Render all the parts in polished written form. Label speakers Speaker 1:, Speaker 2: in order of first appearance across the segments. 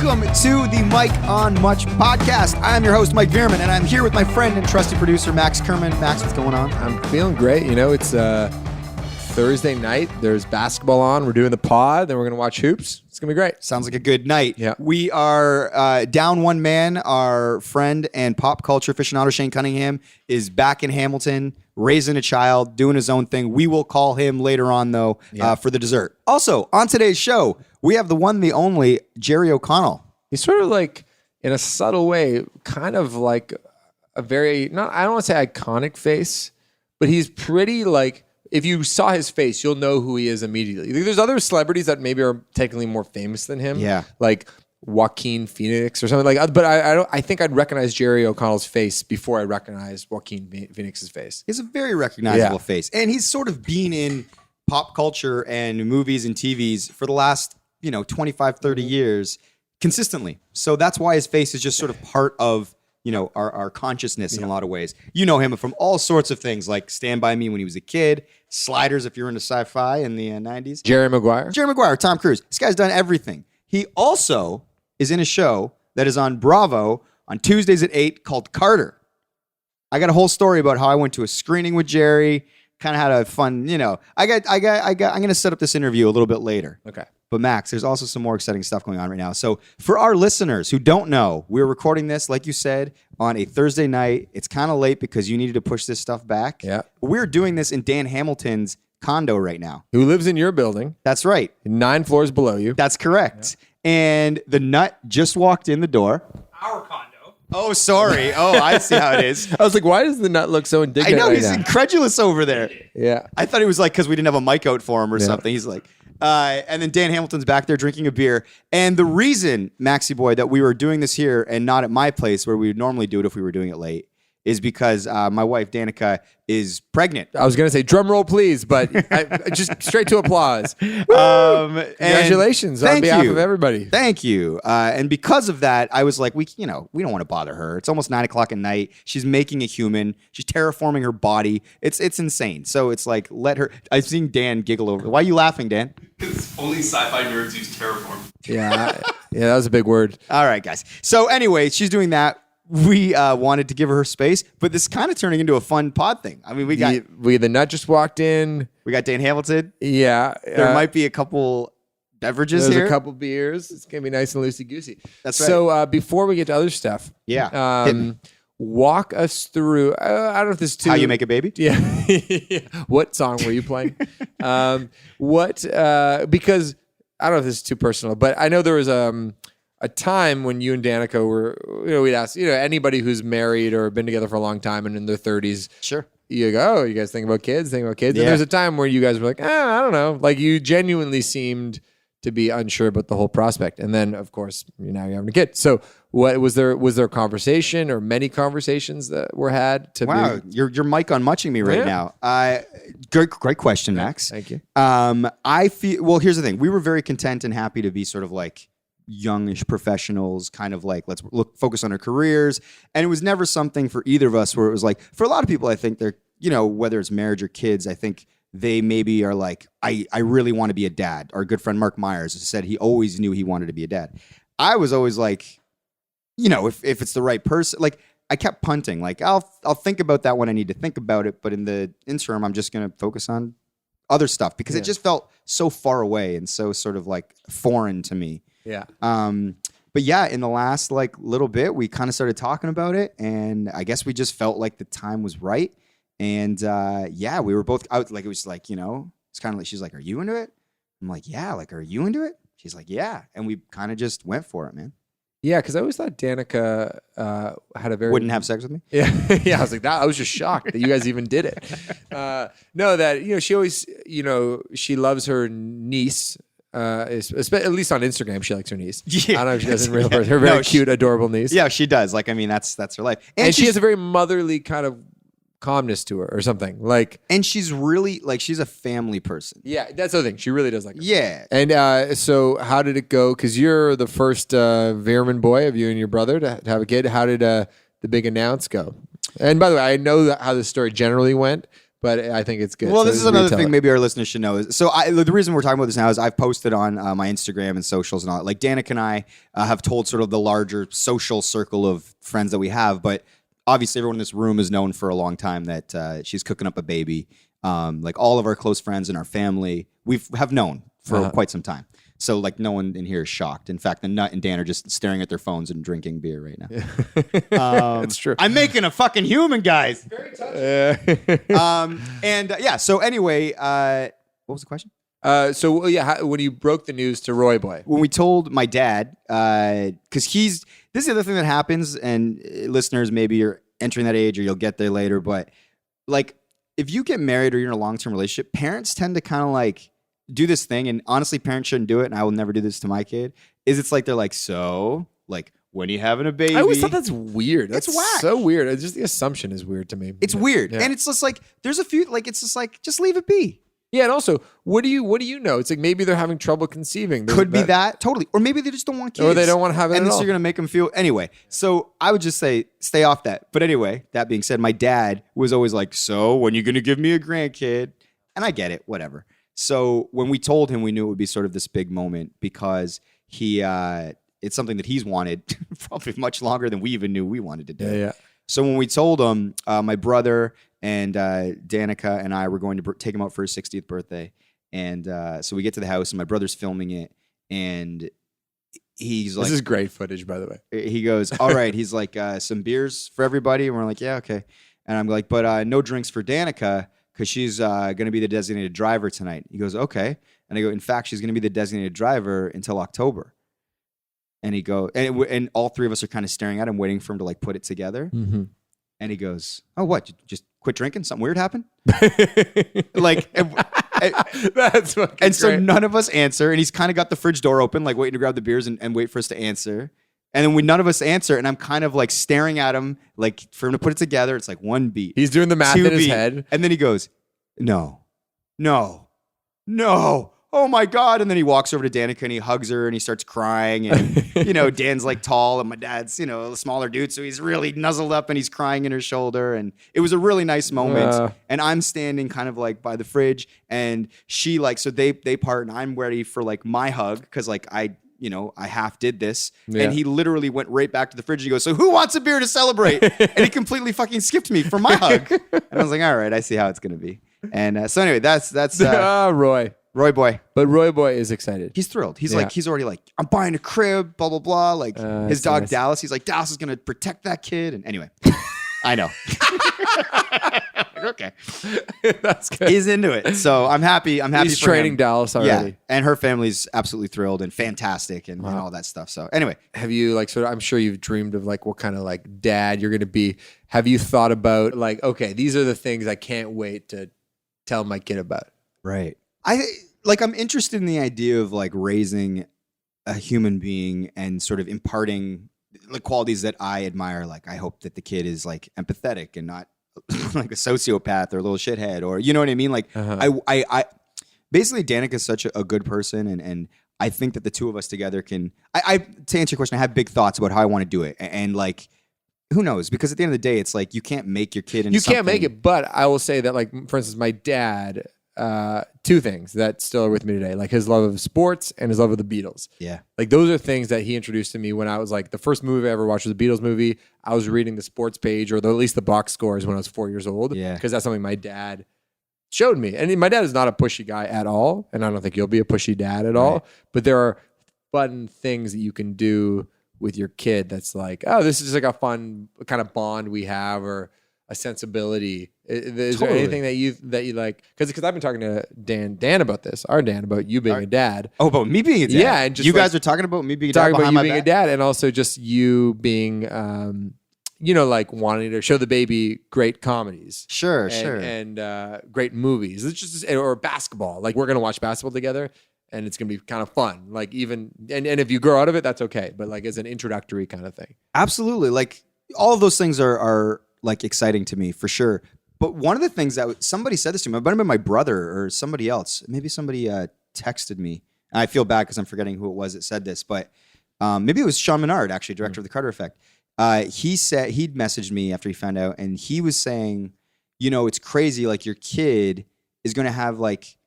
Speaker 1: Welcome to the Mike on Much podcast. I'm your host, Mike Veerman, and I'm here with my friend and trusty producer, Max Kerman. Max, what's going on?
Speaker 2: I'm feeling great. You know, it's Thursday night. There's basketball on. We're doing the pod. Then we're going to watch hoops. It's going to be great.
Speaker 1: Sounds like a good night.
Speaker 2: Yeah.
Speaker 1: We are down one man. Our friend and pop culture aficionado, Shane Cunningham, is back in Hamilton, raising a child, doing his own thing. We will call him later on, though, for the dessert. Also, on today's show, we have the one, the only, Jerry O'Connell.
Speaker 2: He's sort of like, in a subtle way, kind of like a very, I don't want to say iconic face, but he's pretty like, if you saw his face, you'll know who he is immediately. There's other celebrities that maybe are technically more famous than him.
Speaker 1: Yeah.
Speaker 2: Like Joaquin Phoenix or something like that. But I think I'd recognize Jerry O'Connell's face before I recognize Joaquin Phoenix's face.
Speaker 1: He's a very recognizable face. And he's sort of been in pop culture and movies and TVs for the last, 25, 30 years consistently. So that's why his face is just sort of part of our consciousness in a lot of ways. You know him from all sorts of things, like Stand By Me when he was a kid, Sliders if you're into sci-fi in the 90s.
Speaker 2: Jerry Maguire,
Speaker 1: Tom Cruise. This guy's done everything. He also is in a show that is on Bravo on Tuesdays at 8 called Carter. I got a whole story about how I went to a screening with Jerry, kind of had a fun, I'm going to set up this interview a little bit later.
Speaker 2: Okay.
Speaker 1: But Max, there's also some more exciting stuff going on right now. So for our listeners who don't know, we're recording this, like you said, on a Thursday night. It's kind of late because you needed to push this stuff back.
Speaker 2: Yeah.
Speaker 1: We're doing this in Dan Hamilton's condo right now.
Speaker 2: who lives in your building,
Speaker 1: That's right.
Speaker 2: 9 floors below you.
Speaker 1: That's correct. Yeah. And the nut just walked in the door.
Speaker 3: Our condo.
Speaker 1: Oh, sorry. Oh, I see how it is.
Speaker 2: I was like, why does the nut look so indignant?
Speaker 1: I know,
Speaker 2: right
Speaker 1: he's
Speaker 2: now?
Speaker 1: incredulous over there.
Speaker 2: Yeah.
Speaker 1: I thought it was like because we didn't have a mic out for him or something. He's like, and then Dan Hamilton's back there drinking a beer. And the reason, Maxie boy, that we were doing this here and not at my place where we would normally do it if we were doing it late is because my wife, Danika, is pregnant.
Speaker 2: I was going to say drum roll, please, but just straight to applause. Congratulations on behalf of everybody.
Speaker 1: Thank you. And because of that, I was like, we don't want to bother her. It's almost 9 o'clock at night. She's making a human. She's terraforming her body. It's insane. So it's like, let her. I've seen Dan giggle over. Why are you laughing, Dan?
Speaker 3: Because only sci-fi nerds use terraform.
Speaker 2: Yeah, that was a big word.
Speaker 1: All right, guys. So anyway, she's doing that. We wanted to give her space, but this is kind of turning into a fun pod thing. I mean,
Speaker 2: the nut just walked in.
Speaker 1: We got Dan Hamilton.
Speaker 2: Yeah.
Speaker 1: There might be a couple beverages
Speaker 2: There's
Speaker 1: here.
Speaker 2: a couple beers. It's going to be nice and loosey-goosey.
Speaker 1: That's right.
Speaker 2: So before we get to other stuff, walk us through, I don't know if this is too...
Speaker 1: How You Make a Baby?
Speaker 2: Yeah. What song were you playing? Because I don't know if this is too personal, but I know there was a time when you and Danika were, we'd ask, anybody who's married or been together for a long time and in their 30s.
Speaker 1: Sure.
Speaker 2: You go, oh, you guys think about kids? Yeah. And there's a time where you guys were like, I don't know. Like you genuinely seemed to be unsure about the whole prospect. And then, of course, now you're having a kid. So what was there a conversation or many conversations that were had?
Speaker 1: You're Mike on muching me right now. Great question, Max.
Speaker 2: Thank you.
Speaker 1: I feel, well, here's the thing. We were very content and happy to be sort of like youngish professionals, kind of like, let's focus on our careers. And it was never something for either of us where it was like, for a lot of people, I think they're, whether it's marriage or kids, I think they maybe are like, I really want to be a dad. Our good friend Mark Myers said he always knew he wanted to be a dad. I was always like, if it's the right person, like I kept punting, like I'll think about that when I need to think about it. But in the interim, I'm just going to focus on other stuff because it just felt so far away and so sort of like foreign to me.
Speaker 2: Yeah.
Speaker 1: But yeah, in the last like little bit, we kind of started talking about it, and I guess we just felt like the time was right. And we were both out. Like it was like it's kind of like she's like, "Are you into it?" I'm like, "Yeah." Like, "Are you into it?" She's like, "Yeah." And we kind of just went for it, man.
Speaker 2: Yeah, because I always thought Danika had a very...
Speaker 1: Wouldn't have sex with me?
Speaker 2: Yeah, yeah. I was like, I was just shocked that you guys even did it. No, that, she always, she loves her niece. At least on Instagram, she likes her niece. Yeah. I don't know if she does in real person. Her very cute, adorable niece.
Speaker 1: Yeah, she does. Like, I mean, that's her life.
Speaker 2: And she has a very motherly kind of calmness to her or something. Like,
Speaker 1: and she's really, like, she's a family person.
Speaker 2: Yeah, that's the other thing. She really does like her.
Speaker 1: Yeah.
Speaker 2: And so how did it go? Because you're the first Veerman boy of you and your brother to have a kid. How did the big announce go? And by the way, I know how the story generally went, but I think it's good.
Speaker 1: Well,
Speaker 2: So
Speaker 1: this is another
Speaker 2: retell
Speaker 1: thing
Speaker 2: it.
Speaker 1: maybe our listeners should know. So the reason we're talking about this now is I've posted on my Instagram and socials and all that. Like Danika and I have told sort of the larger social circle of friends that we have, but obviously everyone in this room has known for a long time that she's cooking up a baby. Like all of our close friends and our family, have known for quite some time. So like no one in here is shocked. In fact, the Nut and Dan are just staring at their phones and drinking beer right now.
Speaker 2: That's true.
Speaker 1: I'm making a fucking human, guys.
Speaker 2: Very touching.
Speaker 1: So anyway, what was the question?
Speaker 2: When you broke the news to Roy Boy,
Speaker 1: When we told my dad, because this is the other thing that happens, and listeners, maybe you're entering that age or you'll get there later, but like if you get married or you're in a long-term relationship, parents tend to kind of like do this thing, and honestly, parents shouldn't do it, and I will never do this to my kid, it's like they're like, so, like, when are you having a baby?
Speaker 2: I always thought that's weird. That's
Speaker 1: It's whack.
Speaker 2: so weird. It's just the assumption is weird to me.
Speaker 1: It's weird.
Speaker 2: Yeah.
Speaker 1: And it's just like, there's a few, like, it's just like, just leave it be.
Speaker 2: Yeah, and also, what do you know? It's like maybe they're having trouble conceiving.
Speaker 1: Could be that, totally. Or maybe they just don't want kids.
Speaker 2: Or they don't want to have it
Speaker 1: and
Speaker 2: at
Speaker 1: this
Speaker 2: all.
Speaker 1: you're going to make them feel... Anyway, so I would just say, stay off that. But anyway, that being said, my dad was always like, so when are you going to give me a grandkid? And I get it, whatever. So when we told him, we knew it would be sort of this big moment because it's something that he's wanted probably much longer than we even knew we wanted to do.
Speaker 2: Yeah.
Speaker 1: So when we told him, my brother and Danika and I were going to take him out for his 60th birthday. And so we get to the house and my brother's filming it. And he's like...
Speaker 2: This is great footage, by the way.
Speaker 1: He goes, all right. He's like, some beers for everybody. And we're like, yeah, okay. And I'm like, but no drinks for Danika because she's going to be the designated driver tonight. He goes, okay. And I go, in fact, she's going to be the designated driver until October. And he goes, and all three of us are kind of staring at him, waiting for him to like put it together.
Speaker 2: Mm-hmm.
Speaker 1: And he goes, oh, what? You just quit drinking? Something weird happened? Like,
Speaker 2: That's fucking
Speaker 1: and so
Speaker 2: great.
Speaker 1: none of us answer. And he's kind of got the fridge door open, like waiting to grab the beers and wait for us to answer. And then none of us answer. And I'm kind of like staring at him, like for him to put it together. It's like one beat.
Speaker 2: He's doing the math
Speaker 1: two
Speaker 2: in his
Speaker 1: beat.
Speaker 2: head.
Speaker 1: And then he goes, no. Oh my God. And then he walks over to Danika and he hugs her and he starts crying. And, Dan's like tall and my dad's, a smaller dude. So he's really nuzzled up and he's crying in her shoulder. And it was a really nice moment. And I'm standing kind of like by the fridge and she like, so they part and I'm ready for like my hug. Cause like I half did this.
Speaker 2: Yeah.
Speaker 1: And he literally went right back to the fridge and he goes, so who wants a beer to celebrate? And he completely fucking skipped me for my hug. And I was like, all right, I see how it's going to be. And so anyway, that's
Speaker 2: Roy
Speaker 1: Boy.
Speaker 2: But Roy Boy is excited.
Speaker 1: He's thrilled. He's
Speaker 2: Yeah.
Speaker 1: like, he's already like, I'm buying a crib, blah, blah, blah. Like his
Speaker 2: that's
Speaker 1: dog
Speaker 2: nice.
Speaker 1: Dallas, he's like, Dallas is going to protect that kid. And anyway, I know. Okay.
Speaker 2: That's good.
Speaker 1: He's into it. So I'm happy.
Speaker 2: He's
Speaker 1: for
Speaker 2: training
Speaker 1: him.
Speaker 2: Dallas already.
Speaker 1: Yeah. And her family's absolutely thrilled and fantastic and all that stuff. So anyway.
Speaker 2: Have you I'm sure you've dreamed of like what kind of like dad you're going to be. Have you thought about like, okay, these are the things I can't wait to tell my kid about?
Speaker 1: Right. I'm interested in the idea of like raising a human being and sort of imparting the qualities that I admire. Like I hope that the kid is like empathetic and not like a sociopath or a little shithead or, you know what I mean? Like I basically Danika is such a good person. And I think that the two of us together can, to answer your question, I have big thoughts about how I want to do it. And like, who knows? Because at the end of the day, it's like, you can't make your kid into
Speaker 2: You can't make
Speaker 1: something-
Speaker 2: it, but I will say that like, for instance, my dad, two things that still are with me today, like his love of sports and his love of the Beatles.
Speaker 1: Yeah.
Speaker 2: Like those are things that he introduced to me when I was like, the first movie I ever watched was a Beatles movie. I was reading the sports page or at least the box scores when I was 4 years old.
Speaker 1: Yeah.
Speaker 2: Because that's something my dad showed me. And my dad is not a pushy guy at all. And I don't think you'll be a pushy dad at all. But there are fun things that you can do with your kid that's like, oh, this is like a fun kind of bond we have or a sensibility. Is there anything that you like? Because I've been talking to Dan about this, our Dan, about you being a dad.
Speaker 1: Oh, about me being a dad?
Speaker 2: Yeah, and just
Speaker 1: you
Speaker 2: like-
Speaker 1: guys are talking about me being a dad
Speaker 2: Talking about
Speaker 1: behind
Speaker 2: you
Speaker 1: my
Speaker 2: being a
Speaker 1: back?
Speaker 2: dad, and also just you being, like wanting to show the baby great comedies.
Speaker 1: Sure.
Speaker 2: And great movies. It's just or basketball. Like we're gonna watch basketball together, and it's gonna be kind of fun. Like even and if you grow out of it, that's okay. But like as an introductory kind of thing.
Speaker 1: Absolutely. Like all of those things are like exciting to me for sure. But one of the things that somebody said this to me, it might have been my brother or somebody else. Maybe somebody texted me. And I feel bad because I'm forgetting who it was that said this, but maybe it was Sean Menard, actually, director of The Carter Effect. He said he'd messaged me after he found out, and he was saying, it's crazy. Like your kid is going to have like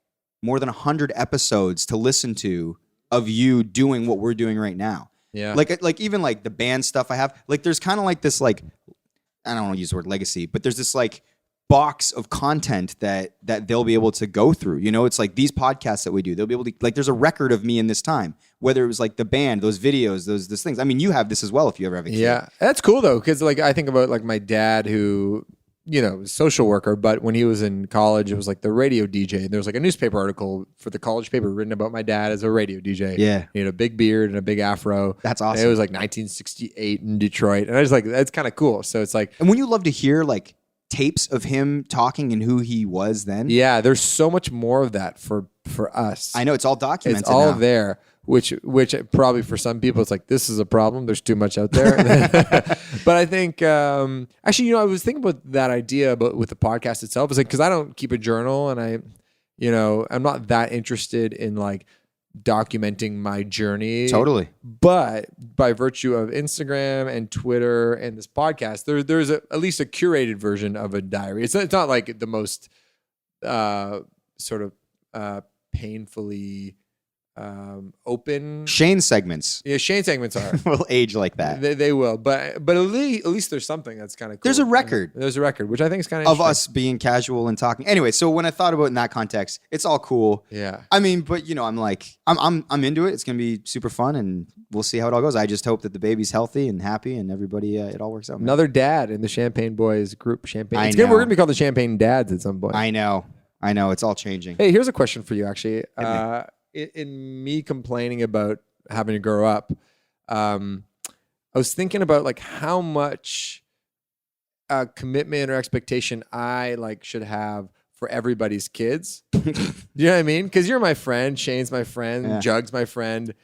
Speaker 1: more than 100 episodes to listen to of you doing what we're doing right now.
Speaker 2: Yeah.
Speaker 1: Like even like the band stuff I have, like there's kind of like this, like, I don't want to use the word legacy, but there's this like box of content that they'll be able to go through. It's like these podcasts that we do, they'll be able to, like, there's a record of me in this time, whether it was like the band, those videos, those things. I mean, you have this as well if you ever have a kid.
Speaker 2: Yeah. That's cool though. Cause like I think about like my dad who, was a social worker, but when he was in college, it was like the radio DJ. And there was like a newspaper article for the college paper written about my dad as a radio DJ.
Speaker 1: Yeah.
Speaker 2: He had a big beard and a big afro.
Speaker 1: That's awesome.
Speaker 2: And it was like 1968 in Detroit. And I was like, that's kind of cool. So it's like,
Speaker 1: and when you love to hear like tapes of him talking and who he was then.
Speaker 2: yeah, there's so much more of that for us.
Speaker 1: I know, it's all documented
Speaker 2: It's all
Speaker 1: now.
Speaker 2: there, which probably for some people it's like, this is a problem. There's too much out there. But I think actually, I was thinking about that idea about with the podcast itself. It's like, because I don't keep a journal, and I'm not that interested in like documenting my journey.
Speaker 1: Totally.
Speaker 2: But by virtue of Instagram and Twitter and this podcast, there's at least a curated version of a diary. It's not like the most sort of painfully open.
Speaker 1: Shane segments
Speaker 2: Yeah, Shane segments are.
Speaker 1: will age like that.
Speaker 2: They will, but at least there's something that's kind of cool.
Speaker 1: There's a record.
Speaker 2: There's a record, which I think is kind of
Speaker 1: Of us being casual and talking. Anyway, so when I thought about it in that context, it's all cool.
Speaker 2: Yeah.
Speaker 1: I mean, but I'm like, I'm into it. It's gonna be super fun, and we'll see how it all goes. I just hope that the baby's healthy and happy, and everybody, it all works out. Man.
Speaker 2: Another dad in the Champagne Boys group. Champagne.
Speaker 1: We're
Speaker 2: gonna be called the Champagne Dads at some point.
Speaker 1: I know. It's all changing.
Speaker 2: Hey, here's a question for you, actually. In me complaining about having to grow up, I was thinking about like how much commitment or expectation I like should have for everybody's kids. You know what I mean? Because you're my friend, Shane's my friend,
Speaker 1: Yeah.
Speaker 2: Jug's my friend.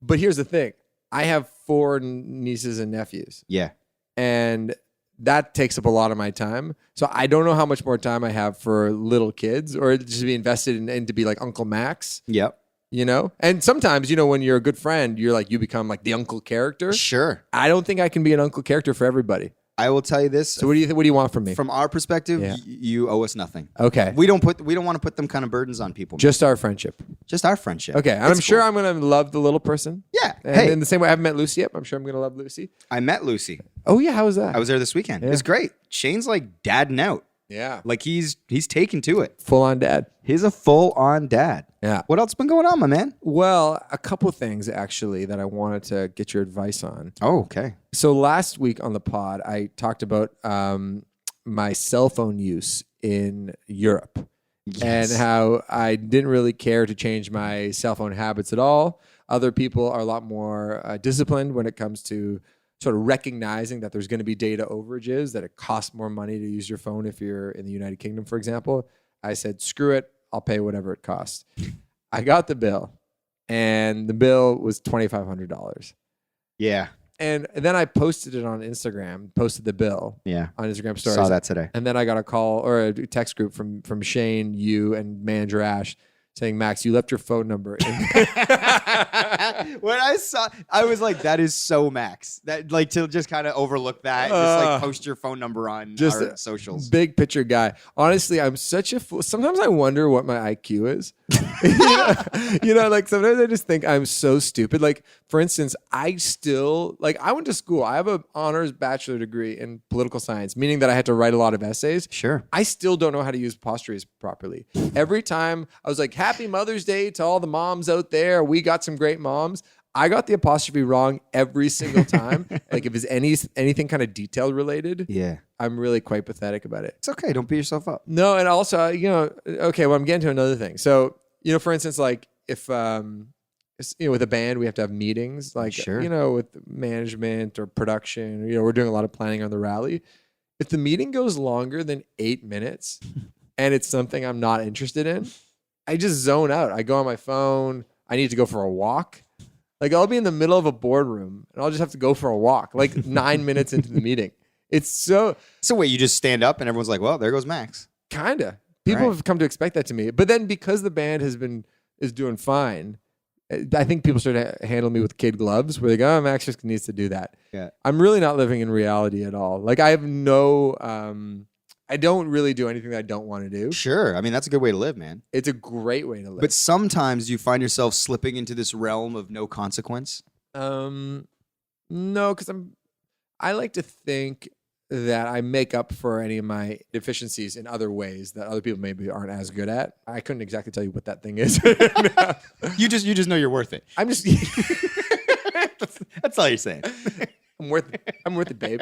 Speaker 2: But here's the thing: I have 4 nieces and nephews,
Speaker 1: Yeah.
Speaker 2: and that takes up a lot of my time. So I don't know how much more time I have for little kids, or just to be invested in to be like Uncle Max.
Speaker 1: Yep.
Speaker 2: And sometimes, when you're a good friend, you become like the uncle character.
Speaker 1: Sure.
Speaker 2: I don't think I can be an uncle character for everybody.
Speaker 1: I will tell you this.
Speaker 2: So what do you want from me?
Speaker 1: From our perspective,
Speaker 2: Yeah.
Speaker 1: you owe us nothing.
Speaker 2: Okay.
Speaker 1: We don't want to put them kind of burdens on people.
Speaker 2: Just our friendship.
Speaker 1: Just our friendship.
Speaker 2: Okay. And I'm
Speaker 1: It's
Speaker 2: sure
Speaker 1: cool.
Speaker 2: I'm going to love the little person.
Speaker 1: Yeah.
Speaker 2: And
Speaker 1: Hey,
Speaker 2: in the same way I haven't met Lucy yet, I'm sure I'm going to love Lucy.
Speaker 1: I met Lucy.
Speaker 2: Oh yeah. How was that?
Speaker 1: I was there this weekend.
Speaker 2: Yeah.
Speaker 1: It was great. Shane's like dadding out.
Speaker 2: Yeah.
Speaker 1: Like he's taken to it.
Speaker 2: Full on dad.
Speaker 1: He's a full-on dad.
Speaker 2: Yeah.
Speaker 1: What else been going on, my man?
Speaker 2: Well, a couple things actually that I wanted to get your advice on.
Speaker 1: Oh, okay.
Speaker 2: So last week on the pod, I talked about my cell phone use in Europe and how I didn't really care to change my cell phone habits at all. Other people are a lot more disciplined when it comes to sort of recognizing that there's going to be data overages, that it costs more money to use your phone if you're in the United Kingdom, for example. I said, screw it. I'll pay whatever it costs. I got the bill, and the bill was $2,500.
Speaker 1: Yeah.
Speaker 2: And then I posted it on Instagram, posted the bill
Speaker 1: Yeah.
Speaker 2: on Instagram stories.
Speaker 1: Saw that today.
Speaker 2: And then I got a call or a text group from Shane, you, and manager Ash saying, Max, you left your phone number in.
Speaker 1: When I saw, I was like, that is so Max. That like to just kind of overlook that, just like post your phone number on
Speaker 2: Just
Speaker 1: our socials.
Speaker 2: Big picture guy. Honestly, I'm such a fool. Sometimes I wonder what my IQ is. Like sometimes I just think I'm so stupid. Like, for instance, I went to school. I have an honors bachelor degree in political science, meaning that I had to write a lot of essays.
Speaker 1: Sure.
Speaker 2: I still don't know how to use apostrophes properly. Every time I was like, Happy Mother's Day to all the moms out there. We got some great moms. I got the apostrophe wrong every single time. Like if it's anything kind of detail related,
Speaker 1: Yeah.
Speaker 2: I'm really quite pathetic about it.
Speaker 1: It's okay. Don't beat yourself up.
Speaker 2: No, and also, okay, well, I'm getting to another thing. So, for instance, like if, with a band, we have to have meetings, like,
Speaker 1: Sure.
Speaker 2: with management or production, we're doing a lot of planning on the rally. If the meeting goes longer than 8 minutes and it's something I'm not interested in, I just zone out. I go on my phone. I need to go for a walk. Like I'll be in the middle of a boardroom and I'll just have to go for a walk, like 9 minutes into the meeting. It's so
Speaker 1: wait, you just stand up and everyone's like, well, there goes Max.
Speaker 2: kinda. People have come to expect that to me. But then because the band is doing fine, I think people started to handle me with kid gloves where they go, oh, Max just needs to do that.
Speaker 1: Yeah.
Speaker 2: I'm really not living in reality at all. Like I have no I don't really do anything that I don't want to do.
Speaker 1: Sure. I mean, that's a good way to live, man.
Speaker 2: It's a great way to live.
Speaker 1: But sometimes you find yourself slipping into this realm of no consequence.
Speaker 2: No, because I like to think that I make up for any of my deficiencies in other ways that other people maybe aren't as good at. I couldn't exactly tell you what that thing is.
Speaker 1: You just know you're worth it.
Speaker 2: I'm just
Speaker 1: That's all you're saying.
Speaker 2: I'm worth it, babe.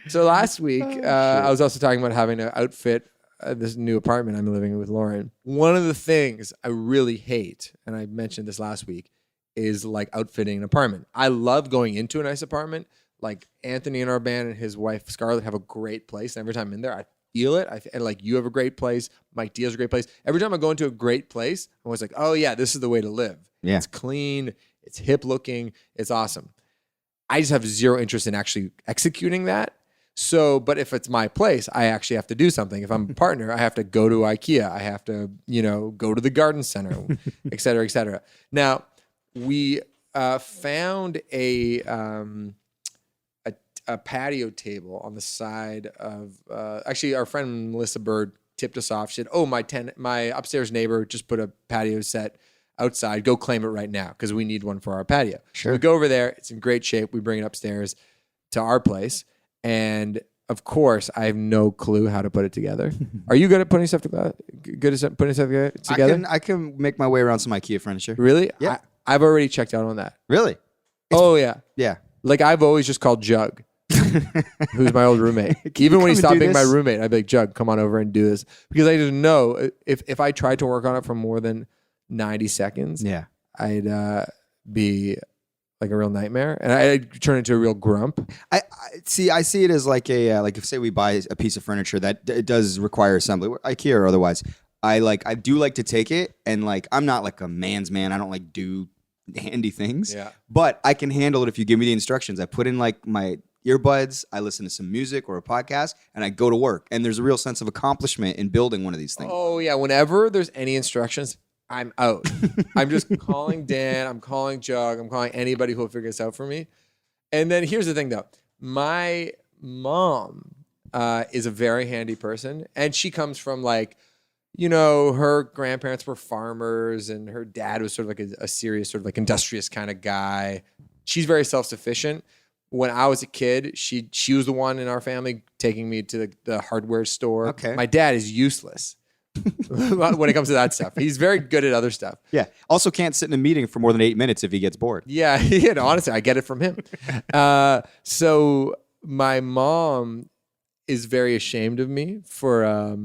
Speaker 2: So last week, I was also talking about having to outfit this new apartment I'm living in with Lauren. One of the things I really hate, and I mentioned this last week, is like outfitting an apartment. I love going into a nice apartment. Like Anthony in our band and his wife Scarlett have a great place. And every time I'm in there, I feel it. And like you have a great place. Mike D has a great place. Every time I go into a great place, I'm always like, oh yeah, this is the way to live.
Speaker 1: Yeah.
Speaker 2: It's clean. It's hip looking. It's awesome. I just have zero interest in actually executing that. So, but if it's my place, I actually have to do something. If I'm a partner, I have to go to IKEA. I have to, go to the garden center, et cetera, et cetera. Now, we found a patio table on the side of actually our friend Melissa Bird tipped us off. She said, "Oh, my upstairs neighbor just put a patio set outside. Go claim it right now because we need one for our patio."
Speaker 1: Sure.
Speaker 2: So we go over there. It's in great shape. We bring it upstairs to our place, and of course, I have no clue how to put it together. Are you good at putting stuff together?
Speaker 1: I can make my way around some IKEA furniture.
Speaker 2: Really?
Speaker 1: Yeah.
Speaker 2: I've already checked out on that.
Speaker 1: Really?
Speaker 2: Oh yeah.
Speaker 1: Yeah.
Speaker 2: Like I've always just called Jug. Who's my old roommate. Even when he stopped being my roommate, I'd be like, Jug, come on over and do this. Because I didn't know if I tried to work on it for more than 90 seconds, I'd be like a real nightmare. And I'd turn into a real grump.
Speaker 1: I see it as like like if say we buy a piece of furniture that it does require assembly, IKEA or otherwise. I do like to take it and like I'm not like a man's man. I don't like do handy things.
Speaker 2: Yeah.
Speaker 1: But I can handle it if you give me the instructions. I put in like my earbuds, I listen to some music or a podcast, and I go to work. And there's a real sense of accomplishment in building one of these things.
Speaker 2: Oh, yeah. Whenever there's any instructions, I'm out. I'm just calling Dan. I'm calling Jug. I'm calling anybody who will figure this out for me. And then here's the thing, though. My mom is a very handy person. And she comes from like, her grandparents were farmers and her dad was sort of like a serious, sort of like industrious kind of guy. She's very self-sufficient. When I was a kid, she was the one in our family taking me to the hardware store.
Speaker 1: Okay.
Speaker 2: My dad is useless when it comes to that stuff. He's very good at other stuff.
Speaker 1: Yeah. Also can't sit in a meeting for more than 8 minutes if he gets bored.
Speaker 2: Yeah. Honestly, I get it from him. So my mom is very ashamed of me for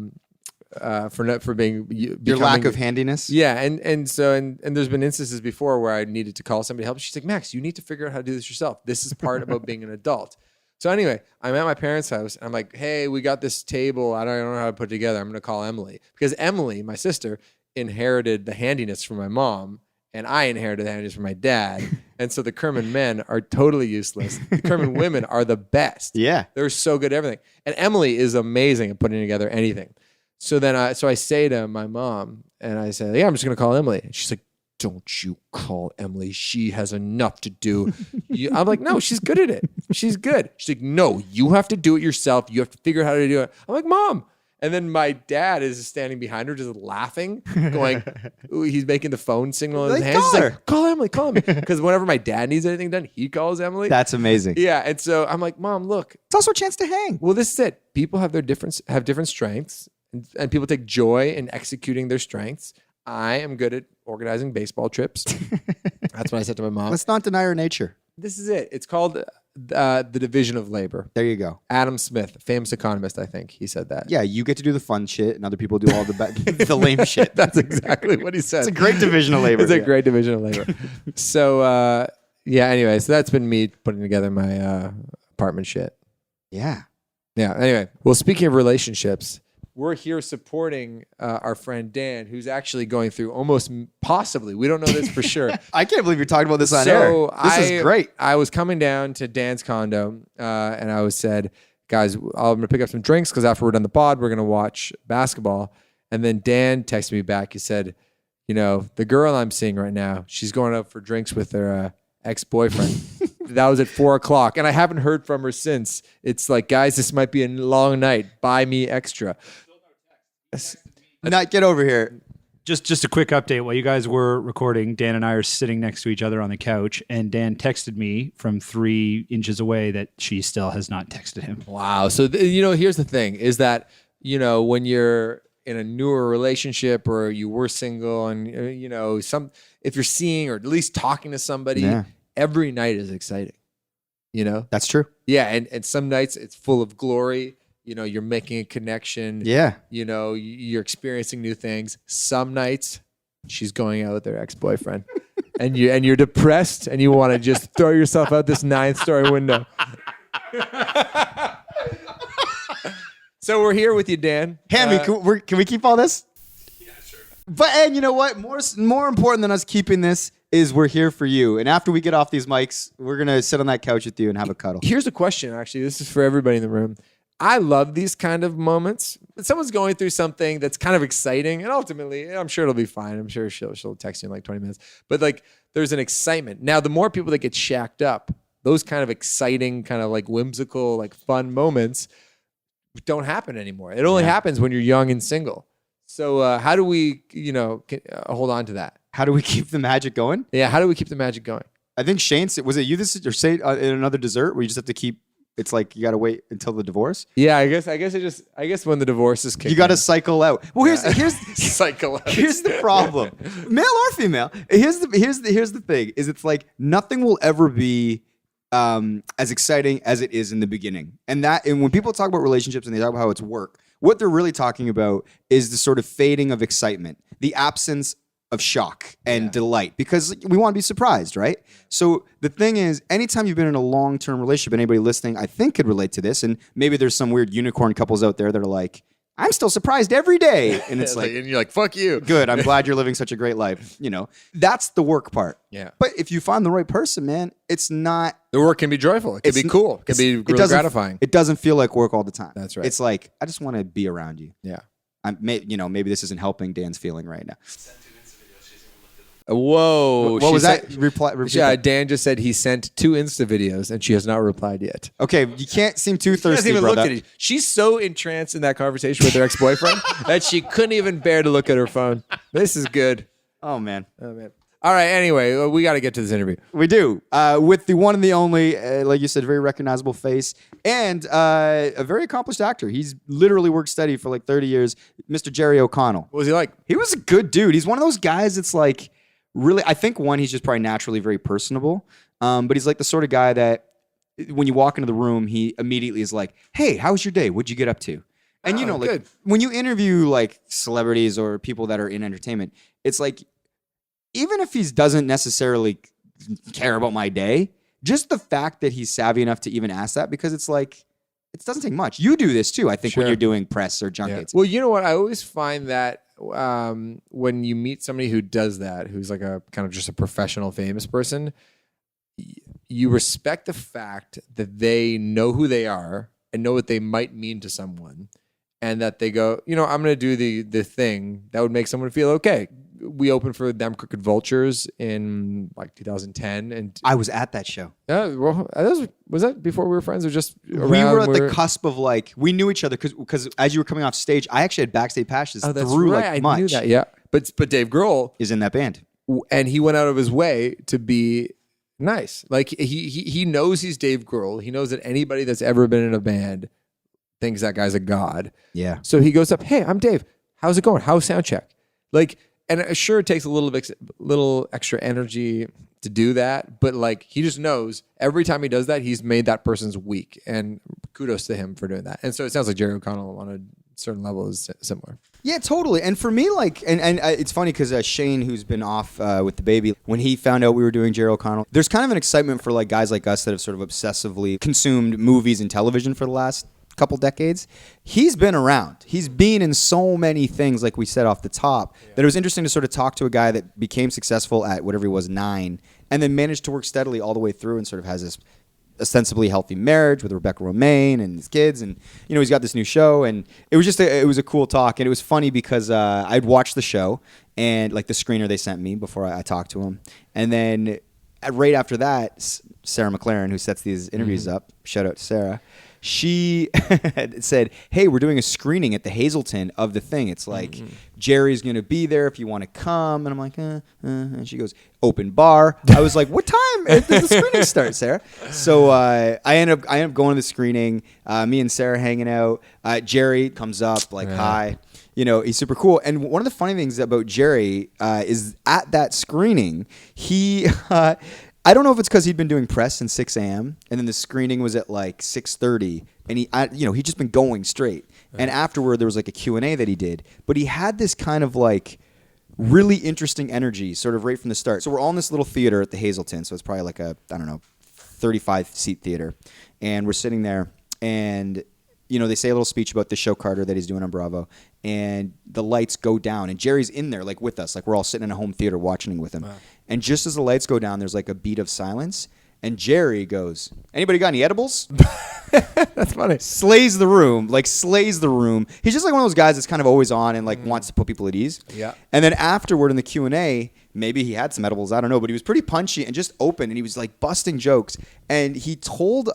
Speaker 2: being
Speaker 1: Your lack of handiness.
Speaker 2: Yeah, and there's been instances before where I needed to call somebody to help. She's like, Max, you need to figure out how to do this yourself. This is part about being an adult. So anyway, I'm at my parents' house and I'm like, hey, we got this table. I don't know how to put it together. I'm going to call Emily because Emily, my sister, inherited the handiness from my mom and I inherited the handiness from my dad. And so the Kerman men are totally useless. The Kerman women are the best.
Speaker 1: Yeah.
Speaker 2: They're so good at everything. And Emily is amazing at putting together anything. So then I say to my mom, and I say, yeah, I'm just going to call Emily. And she's like, don't you call Emily. She has enough to do. I'm like, no, she's good at it. She's good. She's like, no, you have to do it yourself. You have to figure out how to do it. I'm like, Mom. And then my dad is standing behind her just laughing, going, ooh, he's making the phone signal in his hands. He's like, call Emily, call me. Because whenever my dad needs anything done, he calls Emily.
Speaker 1: That's amazing.
Speaker 2: Yeah. And so I'm like, Mom, look.
Speaker 1: It's also a chance to hang.
Speaker 2: Well, this is it. People have different strengths. And people take joy in executing their strengths. I am good at organizing baseball trips. That's what I said to my mom.
Speaker 1: Let's not deny our nature.
Speaker 2: This is it. It's called the division of labor.
Speaker 1: There you go.
Speaker 2: Adam Smith, famous economist, I think he said that.
Speaker 1: Yeah, you get to do the fun shit, and other people do all the lame shit.
Speaker 2: That's exactly what he said.
Speaker 1: It's a great division of labor.
Speaker 2: It's a great division of labor. So anyway, so that's been me putting together my apartment shit.
Speaker 1: Yeah.
Speaker 2: Yeah. Anyway, well, speaking of relationships. We're here supporting our friend Dan, who's actually going through almost possibly, we don't know this for sure.
Speaker 1: I can't believe you're talking about this on air. This is great.
Speaker 2: I was coming down to Dan's condo and I said, guys, I'm going to pick up some drinks because after we're done the pod, we're going to watch basketball. And then Dan texted me back. He said, the girl I'm seeing right now, she's going out for drinks with her ex-boyfriend. That was at 4:00, and I haven't heard from her since. It's like, guys, this might be a long night. Buy me extra.
Speaker 1: Not get over here.
Speaker 4: Just a quick update. While you guys were recording, Dan and I are sitting next to each other on the couch, and Dan texted me from 3 inches away that she still has not texted him.
Speaker 2: Wow. So, here's the thing is that, when you're in a newer relationship or you were single and, if you're seeing or at least talking to somebody, every night is exciting,
Speaker 1: That's true.
Speaker 2: Yeah. And some nights it's full of glory. You're making a connection.
Speaker 1: Yeah.
Speaker 2: You're experiencing new things. Some nights she's going out with her ex-boyfriend and you're depressed and you want to just throw yourself out this 9th-story window. So we're here with you, Dan.
Speaker 1: Hammy, can we keep all this?
Speaker 3: Yeah, sure.
Speaker 1: But, and you know what? More important than us keeping this is we're here for you. And after we get off these mics, we're going to sit on that couch with you and have a cuddle.
Speaker 2: Here's a question, actually. This is for everybody in the room. I love these kind of moments. Someone's going through something that's kind of exciting, and ultimately, I'm sure it'll be fine. I'm sure she'll text you in like 20 minutes. But like, there's an excitement. Now, the more people that get shacked up, those kind of exciting, kind of like whimsical, like fun moments don't happen anymore. It only happens when you're young and single. So how do we, hold on to that?
Speaker 1: How do we keep the magic going?
Speaker 2: Yeah, how do we keep the magic going?
Speaker 1: I think Shane, was it you this or say in another dessert where you just have to keep, it's like you got to wait until the divorce?
Speaker 2: Yeah, I guess when the divorce is kicked,
Speaker 1: you got to cycle out. Well, here's
Speaker 2: cycle out.
Speaker 1: Here's the problem, male or female. Here's the thing: is it's like nothing will ever be as exciting as it is in the beginning. And when people talk about relationships and they talk about how it's work, what they're really talking about is the sort of fading of excitement, the absence of shock and delight, because we want to be surprised, right? So the thing is, anytime you've been in a long-term relationship, anybody listening, I think could relate to this, and maybe there's some weird unicorn couples out there that are like, I'm still surprised every day. And it's like,
Speaker 2: and you're like, fuck you.
Speaker 1: Good. I'm glad you're living such a great life. That's the work part.
Speaker 2: Yeah.
Speaker 1: But if you find the right person, man, it's not.
Speaker 2: The work can be joyful. It can be cool. It can be really gratifying.
Speaker 1: It doesn't feel like work all the time.
Speaker 2: That's right.
Speaker 1: It's like, I just want to be around you.
Speaker 2: Yeah.
Speaker 1: Maybe this isn't helping Dan's feeling right now.
Speaker 2: Whoa.
Speaker 1: What was that?
Speaker 2: Yeah, Dan just said he sent 2 Insta videos and she has not replied yet.
Speaker 1: Okay, you can't seem too
Speaker 2: She
Speaker 1: thirsty,
Speaker 2: hasn't even
Speaker 1: brother.
Speaker 2: looked at it. She's so entranced in that conversation with her ex-boyfriend that she couldn't even bear to look at her phone. This is good.
Speaker 1: Oh, man.
Speaker 2: All right, anyway, we got to get to this interview.
Speaker 1: We do. With the one and the only, like you said, very recognizable face and a very accomplished actor. He's literally worked steady for like 30 years. Mr. Jerry O'Connell.
Speaker 2: What was he like?
Speaker 1: He was a good dude. He's one of those guys that's like, really, I think he's just probably naturally very personable. But he's like the sort of guy that when you walk into the room, he immediately is like, hey, how was your day? What'd you get up to? And
Speaker 2: good.
Speaker 1: When you interview like celebrities or people that are in entertainment, it's like, even if he doesn't necessarily care about my day, just the fact that he's savvy enough to even ask that, because it's like, it doesn't take much. You do this too, I think, when you're doing press or junkets.
Speaker 2: Well, you know what? I always find that when you meet somebody who does that, who's like a kind of just a professional, famous person, you respect the fact that they know who they are and know what they might mean to someone, and that they go, I'm going to do the thing that would make someone feel okay. We opened for Them Crooked Vultures in like 2010, and
Speaker 1: I was at that show.
Speaker 2: Was that before we were friends, or just around?
Speaker 1: We were at the cusp of like, we knew each other because as you were coming off stage, I actually had backstage passes through
Speaker 2: right.
Speaker 1: like much.
Speaker 2: I knew that, yeah. But Dave Grohl
Speaker 1: is in that band,
Speaker 2: and he went out of his way to be nice. Like he knows he's Dave Grohl. He knows that anybody that's ever been in a band thinks that guy's a god.
Speaker 1: Yeah.
Speaker 2: So he goes up, hey, I'm Dave. How's it going? How's sound check? Like. And sure, it takes a little extra energy to do that, but like he just knows every time he does that, he's made that person's week, and kudos to him for doing that. And so it sounds like Jerry O'Connell on a certain level is similar.
Speaker 1: Yeah, totally. And for me, like, and it's funny because Shane, who's been off with the baby, when he found out we were doing Jerry O'Connell, there's kind of an excitement for like guys like us that have sort of obsessively consumed movies and television for the last couple decades. He's been around. He's been in so many things, like we said off the top, that it was interesting to sort of talk to a guy that became successful at whatever he was, 9, and then managed to work steadily all the way through and sort of has this ostensibly healthy marriage with Rebecca Romaine and his kids, and he's got this new show, and it was just it was a cool talk, and it was funny because I'd watched the show and like the screener they sent me before I talked to him, and then right after that, Sarah McLaren, who sets these interviews up, shout out to Sarah, she said, hey, we're doing a screening at the Hazelton of the thing. It's like, Jerry's going to be there if you want to come. And I'm like, and she goes, open bar. I was like, what time does the screening start, Sarah? So I end up going to the screening, me and Sarah hanging out. Jerry comes up like, hi. You know, he's super cool. And one of the funny things about Jerry is at that screening, he... I don't know if it's because he'd been doing press since 6 a.m. and then the screening was at like 6:30, and he'd just been going straight. Right. And afterward, there was like a Q&A that he did, but he had this kind of like really interesting energy, sort of right from the start. So we're all in this little theater at the Hazelton, so it's probably like a 35-seat theater, and we're sitting there, and they say a little speech about the show Carter that he's doing on Bravo, and the lights go down, and Jerry's in there like with us, like we're all sitting in a home theater watching with him. Wow. And just as the lights go down, there's like a beat of silence, and Jerry goes, anybody got any edibles?
Speaker 2: That's funny.
Speaker 1: Slays the room. He's just like one of those guys that's kind of always on and like wants to put people at ease.
Speaker 2: Yeah.
Speaker 1: And then afterward in the Q&A, maybe he had some edibles, I don't know, but he was pretty punchy and just open, and he was like busting jokes. And he told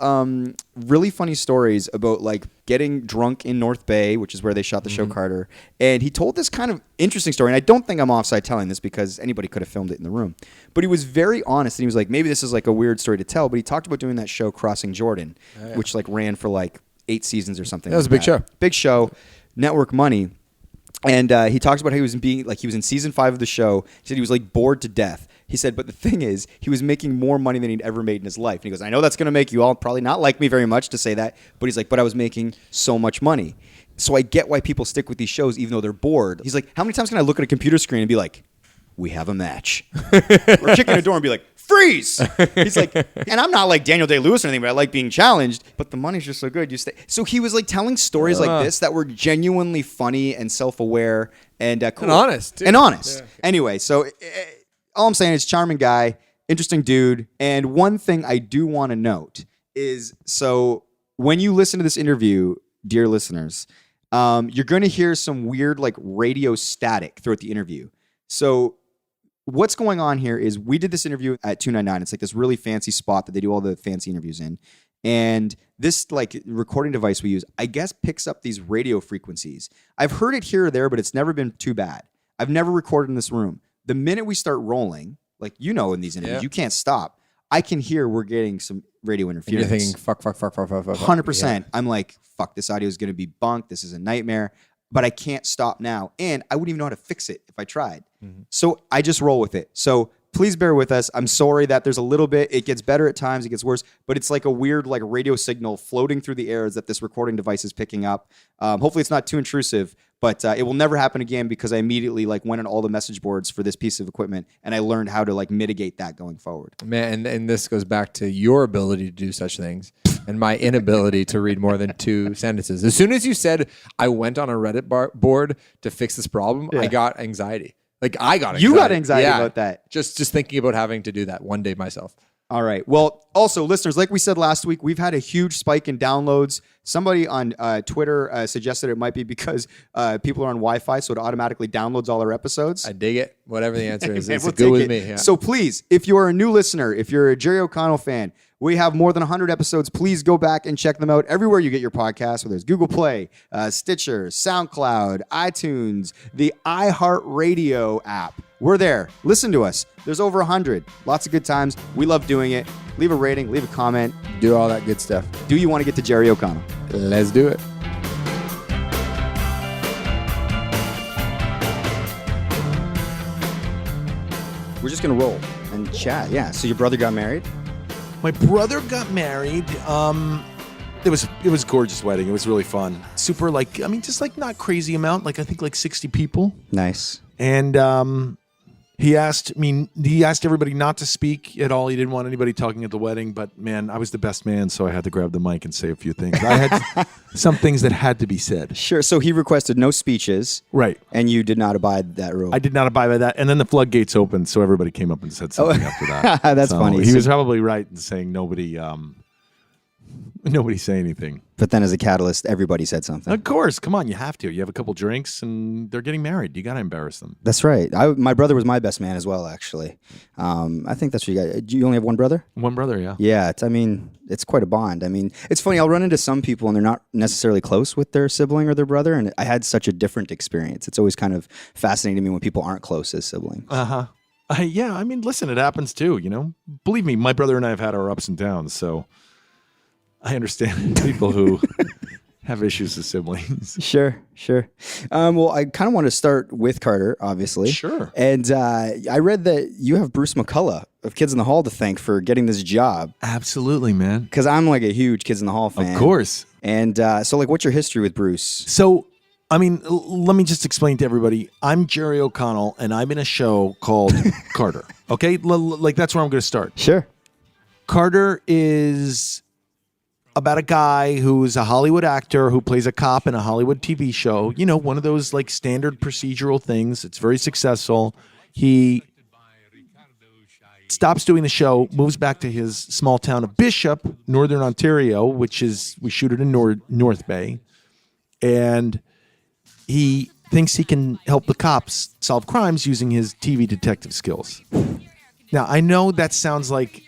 Speaker 1: really funny stories about like getting drunk in North Bay, which is where they shot the show Carter. And he told this kind of interesting story, and I don't think I'm offside telling this because anybody could have filmed it in the room. But he was very honest, and he was like, maybe this is like a weird story to tell, but he talked about doing that show Crossing Jordan, which like ran for like 8 seasons or something.
Speaker 2: That was a big show.
Speaker 1: Big show, network money. And he talks about how he was in season 5 of the show. He said he was like bored to death. He said, but the thing is, he was making more money than he'd ever made in his life. And he goes, I know that's going to make you all probably not like me very much to say that, but he's like, but I was making so much money. So I get why people stick with these shows even though they're bored. He's like, how many times can I look at a computer screen and be like, we have a match? Or kick in a door and be like, freeze! He's like, and I'm not like Daniel Day-Lewis or anything, but I like being challenged, but the money's just so good. You stay. So he was like telling stories like this that were genuinely funny and self-aware and cool.
Speaker 2: And honest. Too.
Speaker 1: And honest.
Speaker 2: Yeah.
Speaker 1: Anyway, so all I'm saying is charming guy, interesting dude. And one thing I do want to note is, so when you listen to this interview, dear listeners, you're going to hear some weird like radio static throughout the interview. So what's going on here is we did this interview at 299. It's like this really fancy spot that they do all the fancy interviews in. And this like recording device we use, I guess, picks up these radio frequencies. I've heard it here or there, but it's never been too bad. I've never recorded in this room. The minute we start rolling, like, in these interviews, you can't stop. I can hear we're getting some radio interference.
Speaker 2: And you're thinking, fuck.
Speaker 1: 100%.
Speaker 2: Yeah.
Speaker 1: I'm like, fuck, this audio is going to be bunk. This is a nightmare. But I can't stop now. And I wouldn't even know how to fix it if I tried. Mm-hmm. So I just roll with it. So please bear with us. I'm sorry that there's a little bit, it gets better at times, it gets worse, but it's like a weird like radio signal floating through the air that this recording device is picking up. Hopefully it's not too intrusive, but it will never happen again because I immediately like went on all the message boards for this piece of equipment and I learned how to like mitigate that going forward.
Speaker 2: Man, and this goes back to your ability to do such things and my inability to read more than 2 sentences. As soon as you said, I went on a Reddit board to fix this problem, I got anxiety. Like I got anxiety.
Speaker 1: You got anxiety about that.
Speaker 2: Just thinking about having to do that one day myself.
Speaker 1: All right. Well, also, listeners, like we said last week, we've had a huge spike in downloads. Somebody on Twitter suggested it might be because people are on Wi-Fi, so it automatically downloads all our episodes.
Speaker 2: I dig it. Whatever the answer is, it's
Speaker 1: we'll
Speaker 2: good with
Speaker 1: it.
Speaker 2: me. Yeah.
Speaker 1: So please, if you're a new listener, if you're a Jerry O'Connell fan, we have more than 100 episodes. Please go back and check them out everywhere you get your podcasts, whether it's Google Play, Stitcher, SoundCloud, iTunes, the iHeartRadio app. We're there. Listen to us. There's over 100. Lots of good times. We love doing it. Leave a rating. Leave a comment.
Speaker 2: Do all that good stuff.
Speaker 1: Do you want to get to Jerry O'Connell?
Speaker 2: Let's do it.
Speaker 1: We're just going to roll and chat. Yeah. So your brother got married?
Speaker 5: My brother got married. It was a gorgeous wedding. It was really fun. Super just like not crazy amount. Like I think like 60 people.
Speaker 1: Nice.
Speaker 5: And he asked everybody not to speak at all. He didn't want anybody talking at the wedding, but man, I was the best man, so I had to grab the mic and say a few things. I had some things that had to be said.
Speaker 1: Sure. So he requested no speeches.
Speaker 5: Right.
Speaker 1: And you did not abide that rule.
Speaker 5: I did not abide by that. And then the floodgates opened, so everybody came up and said something after that.
Speaker 1: That's funny.
Speaker 5: He was probably right in saying nobody Nobody say anything.
Speaker 1: But then as a catalyst, everybody said something.
Speaker 5: Of course, come on, you have to. You have a couple drinks, and they're getting married. You got to embarrass them.
Speaker 1: That's right. My brother was my best man as well, actually. I think that's what you got. Do you only have one brother?
Speaker 5: One brother, yeah.
Speaker 1: Yeah, it's quite a bond. I mean, it's funny. I'll run into some people and they're not necessarily close with their sibling or their brother, and I had such a different experience. It's always kind of fascinating to me when people aren't close as siblings.
Speaker 5: Uh-huh. Yeah, I mean, listen, it happens too, Believe me, my brother and I have had our ups and downs, so I understand people who have issues with siblings.
Speaker 1: Sure. Well, I kind of want to start with Carter, obviously.
Speaker 5: Sure.
Speaker 1: And I read that you have Bruce McCulloch of Kids in the Hall to thank for getting this job.
Speaker 5: Absolutely, man.
Speaker 1: Because I'm like a huge Kids in the Hall fan.
Speaker 5: Of course.
Speaker 1: And so, like, what's your history with Bruce?
Speaker 5: So, I mean, let me just explain to everybody. I'm Jerry O'Connell, and I'm in a show called Carter. Okay? Like, that's where I'm going to start.
Speaker 1: Sure.
Speaker 5: Carter is about a guy who's a Hollywood actor who plays a cop in a Hollywood TV show. One of those like standard procedural things. It's very successful. He stops doing the show, moves back to his small town of Bishop, Northern Ontario, we shoot it in North Bay. And he thinks he can help the cops solve crimes using his TV detective skills. Now, I know that sounds like,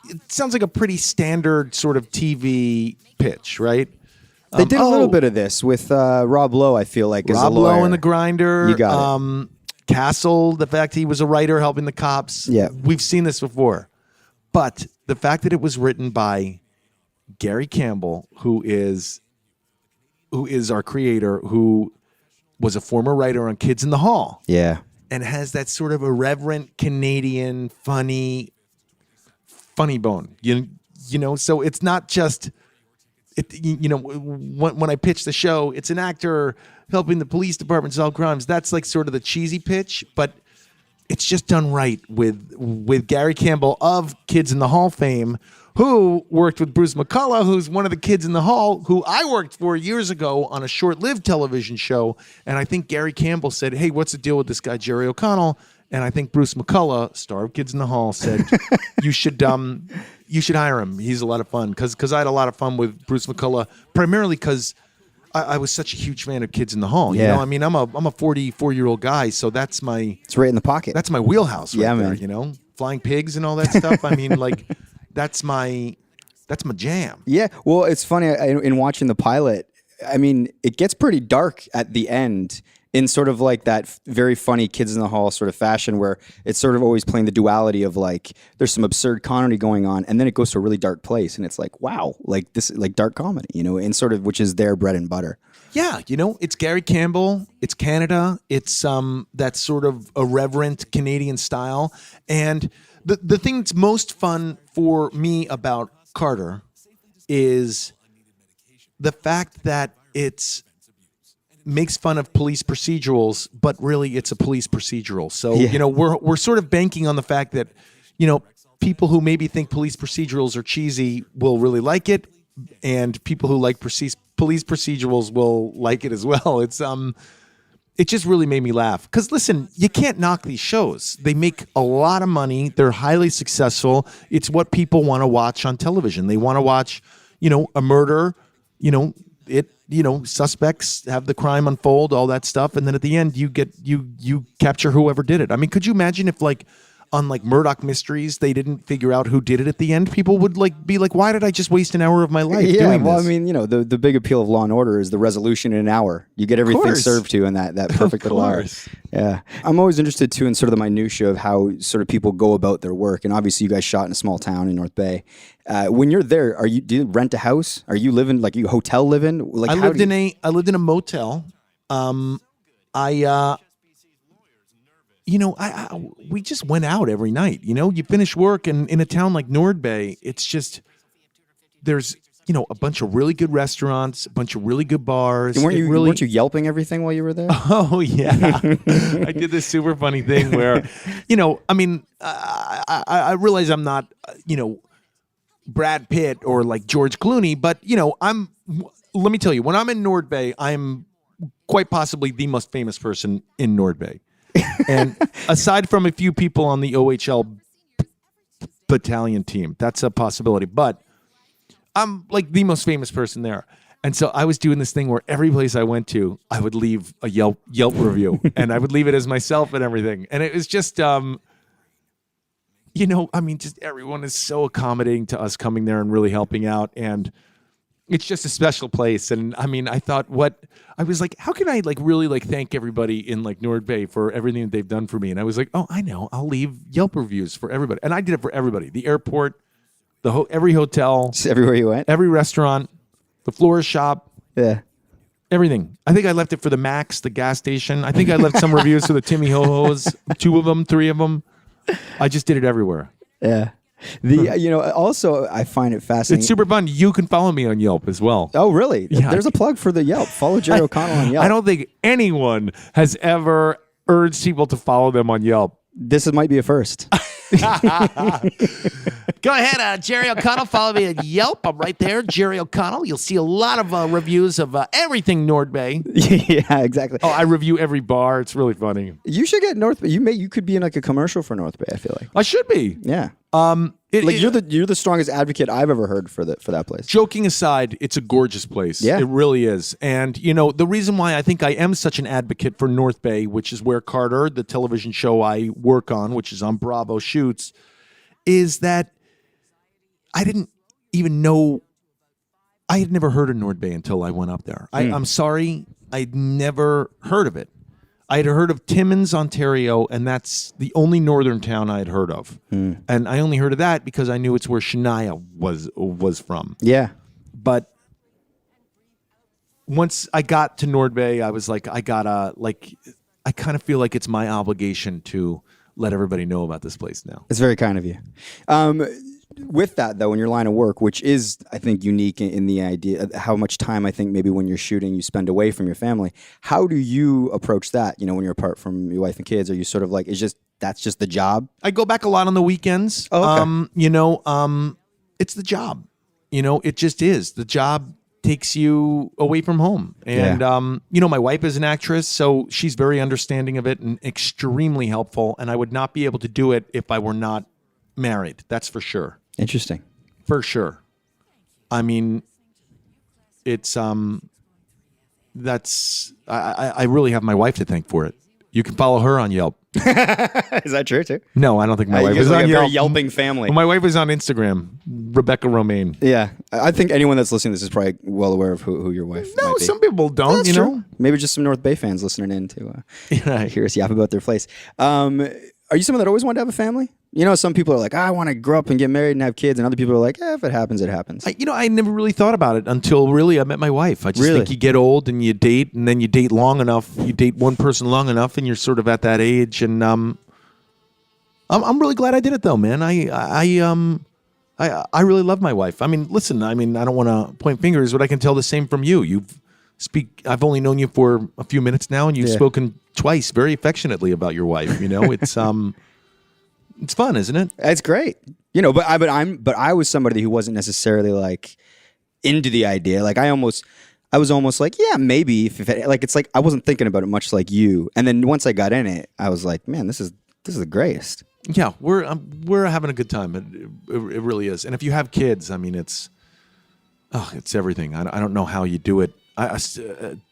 Speaker 5: it sounds like a pretty standard sort of TV pitch, right?
Speaker 1: They did a little bit of this with Rob Lowe, I feel like, as a lawyer.
Speaker 5: Rob Lowe in The Grinder.
Speaker 1: You got it.
Speaker 5: Castle, the fact he was a writer helping the cops.
Speaker 1: Yeah.
Speaker 5: We've seen this before. But the fact that it was written by Gary Campbell, who is our creator, who was a former writer on Kids in the Hall.
Speaker 1: Yeah.
Speaker 5: And has that sort of irreverent Canadian funny bone, so it's not just when I pitch the show, it's an actor helping the police department solve crimes. That's like sort of the cheesy pitch, but it's just done right with Gary Campbell of Kids in the Hall fame, who worked with Bruce McCulloch, who's one of the kids in the hall, who I worked for years ago on a short-lived television show. And I think Gary Campbell said, "Hey, what's the deal with this guy Jerry O'Connell?" And I think Bruce McCulloch, star of Kids in the Hall, said, you should hire him. He's a lot of fun. Because I had a lot of fun with Bruce McCulloch, primarily because I was such a huge fan of Kids in the Hall.
Speaker 1: Yeah.
Speaker 5: I'm a 44-year-old guy, so it's
Speaker 1: right in the pocket.
Speaker 5: That's my wheelhouse right there,
Speaker 1: man.
Speaker 5: Flying pigs and all that stuff. That's my jam.
Speaker 1: Yeah. Well, it's funny, in watching the pilot, it gets pretty dark at the end, in sort of like that very funny Kids in the Hall sort of fashion, where it's sort of always playing the duality of like there's some absurd comedy going on, and then it goes to a really dark place, and it's like, wow, like this, like dark comedy, and sort of, which is their bread and butter.
Speaker 5: Yeah, it's Gary Campbell, it's Canada, it's that sort of irreverent Canadian style, and the thing that's most fun for me about Carter is the fact that it's makes fun of police procedurals, but really it's a police procedural. So, we're sort of banking on the fact that, people who maybe think police procedurals are cheesy will really like it, and people who like police procedurals will like it as well. It just really made me laugh. Because listen, you can't knock these shows. They make a lot of money. They're highly successful. It's what people want to watch on television. They want to watch, a murder, suspects have the crime unfold, all that stuff, and then at the end you capture whoever did it. Could you imagine if on Murdoch Mysteries they didn't figure out who did it at the end? People would be like, why did I just waste an hour of my life doing this?
Speaker 1: The big appeal of Law and Order is the resolution in an hour. You get everything served to you in that perfect little hour. Yeah. I'm always interested too in sort of the minutia of how sort of people go about their work. And obviously you guys shot in a small town in North Bay. When you're there, do you rent a house? Are you living you hotel living?
Speaker 5: I lived in a motel. We just went out every night. You finish work, and in a town like Nord Bay, it's just there's a bunch of really good restaurants, a bunch of really good bars.
Speaker 1: And weren't you yelping everything while you were there?
Speaker 5: Oh yeah, I did this super funny thing where, I realize I'm not Brad Pitt or like George Clooney, but let me tell you, when I'm in Nord Bay, I'm quite possibly the most famous person in Nord Bay. And aside from a few people on the OHL battalion team, that's a possibility. But I'm like the most famous person there. And so I was doing this thing where every place I went to, I would leave a Yelp review, and I would leave it as myself and everything. And it was just, just everyone is so accommodating to us coming there and really helping out. And it's just a special place. And I mean, I was like, how can I like really like thank everybody in like Nord Bay for everything that they've done for me? And I was like, oh, I know, I'll leave Yelp reviews for everybody. And I did it for everybody. The airport, every hotel,
Speaker 1: Just everywhere you went.
Speaker 5: every restaurant, the florist shop,
Speaker 1: Yeah.
Speaker 5: everything. I think I left it for the Max, the gas station. I think I left some reviews for the Timmy Ho-Hos, 2 of them, 3 of them. I just did it everywhere.
Speaker 1: Yeah. Also I find it fascinating.
Speaker 5: It's super fun. You can follow me on Yelp as well.
Speaker 1: Oh, really?
Speaker 5: Yeah.
Speaker 1: There's a plug for the Yelp. Follow Jerry O'Connell on Yelp.
Speaker 5: I don't think anyone has ever urged people to follow them on Yelp.
Speaker 1: This might be a first.
Speaker 5: Go ahead, Jerry O'Connell. Follow me at Yelp. I'm right there, Jerry O'Connell. You'll see a lot of reviews of everything Nord Bay.
Speaker 1: Yeah, exactly.
Speaker 5: Oh, I review every bar. It's really funny.
Speaker 1: You should get North Bay. You could be in like a commercial for North Bay, I feel like.
Speaker 5: I should be.
Speaker 1: Yeah.
Speaker 5: You're
Speaker 1: You're the strongest advocate I've ever heard for that place.
Speaker 5: Joking aside, it's a gorgeous place.
Speaker 1: Yeah.
Speaker 5: It really is. And, the reason why I think I am such an advocate for North Bay, which is where Carter, the television show I work on, which is on Bravo, shoots, is that I didn't even know. I had never heard of Nord Bay until I went up there. I'm sorry. I'd never heard of it. I had heard of Timmins, Ontario, and that's the only northern town I had heard of. And I only heard of that because I knew it's where Shania was from.
Speaker 1: Yeah.
Speaker 5: But once I got to Nord Bay, I was like, I kind of feel like it's my obligation to let everybody know about this place now.
Speaker 1: It's very kind of you. With that, though, in your line of work, which is, I think, unique in the idea of how much time I think maybe when you're shooting you spend away from your family, how do you approach that, when you're apart from your wife and kids? Are you sort of like, that's just the job?
Speaker 5: I go back a lot on the weekends.
Speaker 1: Oh, okay.
Speaker 5: It's the job. It just is. The job takes you away from home. And, my wife is an actress, so she's very understanding of it and extremely helpful. And I would not be able to do it if I were not married. That's for sure.
Speaker 1: Interesting.
Speaker 5: For sure. I mean, it's, I really have my wife to thank for it. You can follow her on Yelp.
Speaker 1: Is that true, too?
Speaker 5: No, I don't think my wife
Speaker 1: you guys
Speaker 5: is
Speaker 1: are like
Speaker 5: on
Speaker 1: a very
Speaker 5: Yelp.
Speaker 1: Yelping family.
Speaker 5: Well, my wife is on Instagram, Rebecca Romaine.
Speaker 1: Yeah. I think anyone that's listening to this is probably well aware of who your wife
Speaker 5: No,
Speaker 1: might be.
Speaker 5: some people don't,
Speaker 1: That's
Speaker 5: you
Speaker 1: true.
Speaker 5: know?
Speaker 1: Maybe just some North Bay fans listening in to
Speaker 5: Right.
Speaker 1: hear us yap about their place. Are you someone that always wanted to have a family? Some people are like, I want to grow up and get married and have kids. And other people are like, if it happens, it happens.
Speaker 5: I never really thought about it until really I met my wife. I just
Speaker 1: Really?
Speaker 5: think you get old and you date, and then you date long enough. You date one person long enough, and you're sort of at that age. And I'm really glad I did it, though, man. I really love my wife. I mean, listen. I don't want to point fingers, but I can tell the same from you. I've only known you for a few minutes now, and you've spoken twice very affectionately about your wife. It's fun, isn't it?
Speaker 1: It's great. But I was somebody who wasn't necessarily like into the idea. Like I was almost like, yeah, maybe if it, like, it's like, I wasn't thinking about it much like you. And then once I got in it, I was like, man, this is the greatest.
Speaker 5: Yeah, we're having a good time. It really is. And if you have kids, it's everything. I don't know how you do it. I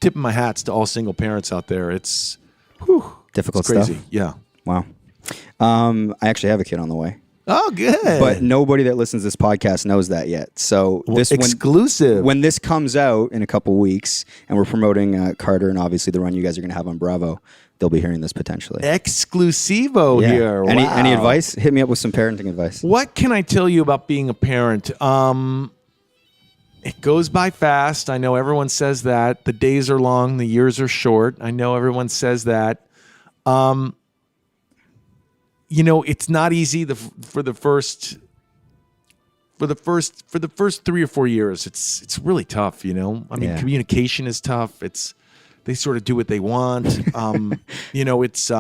Speaker 5: tip my hats to all single parents out there. It's
Speaker 1: Difficult
Speaker 5: it's crazy.
Speaker 1: stuff.
Speaker 5: Yeah.
Speaker 1: Wow. I actually have a kid on the way.
Speaker 5: Oh, good.
Speaker 1: But nobody that listens to this podcast knows that yet. So
Speaker 5: exclusive.
Speaker 1: When this comes out in a couple weeks, and we're promoting Carter and obviously the run you guys are going to have on Bravo, they'll be hearing this potentially.
Speaker 5: Exclusivo here. Wow.
Speaker 1: Any advice? Hit me up with some parenting advice.
Speaker 5: What can I tell you about being a parent? It goes by fast. I know everyone says that. The days are long, the years are short. I know everyone says that. It's not easy for the first 3 or 4 years. It's really tough, Communication is tough. They sort of do what they want. It's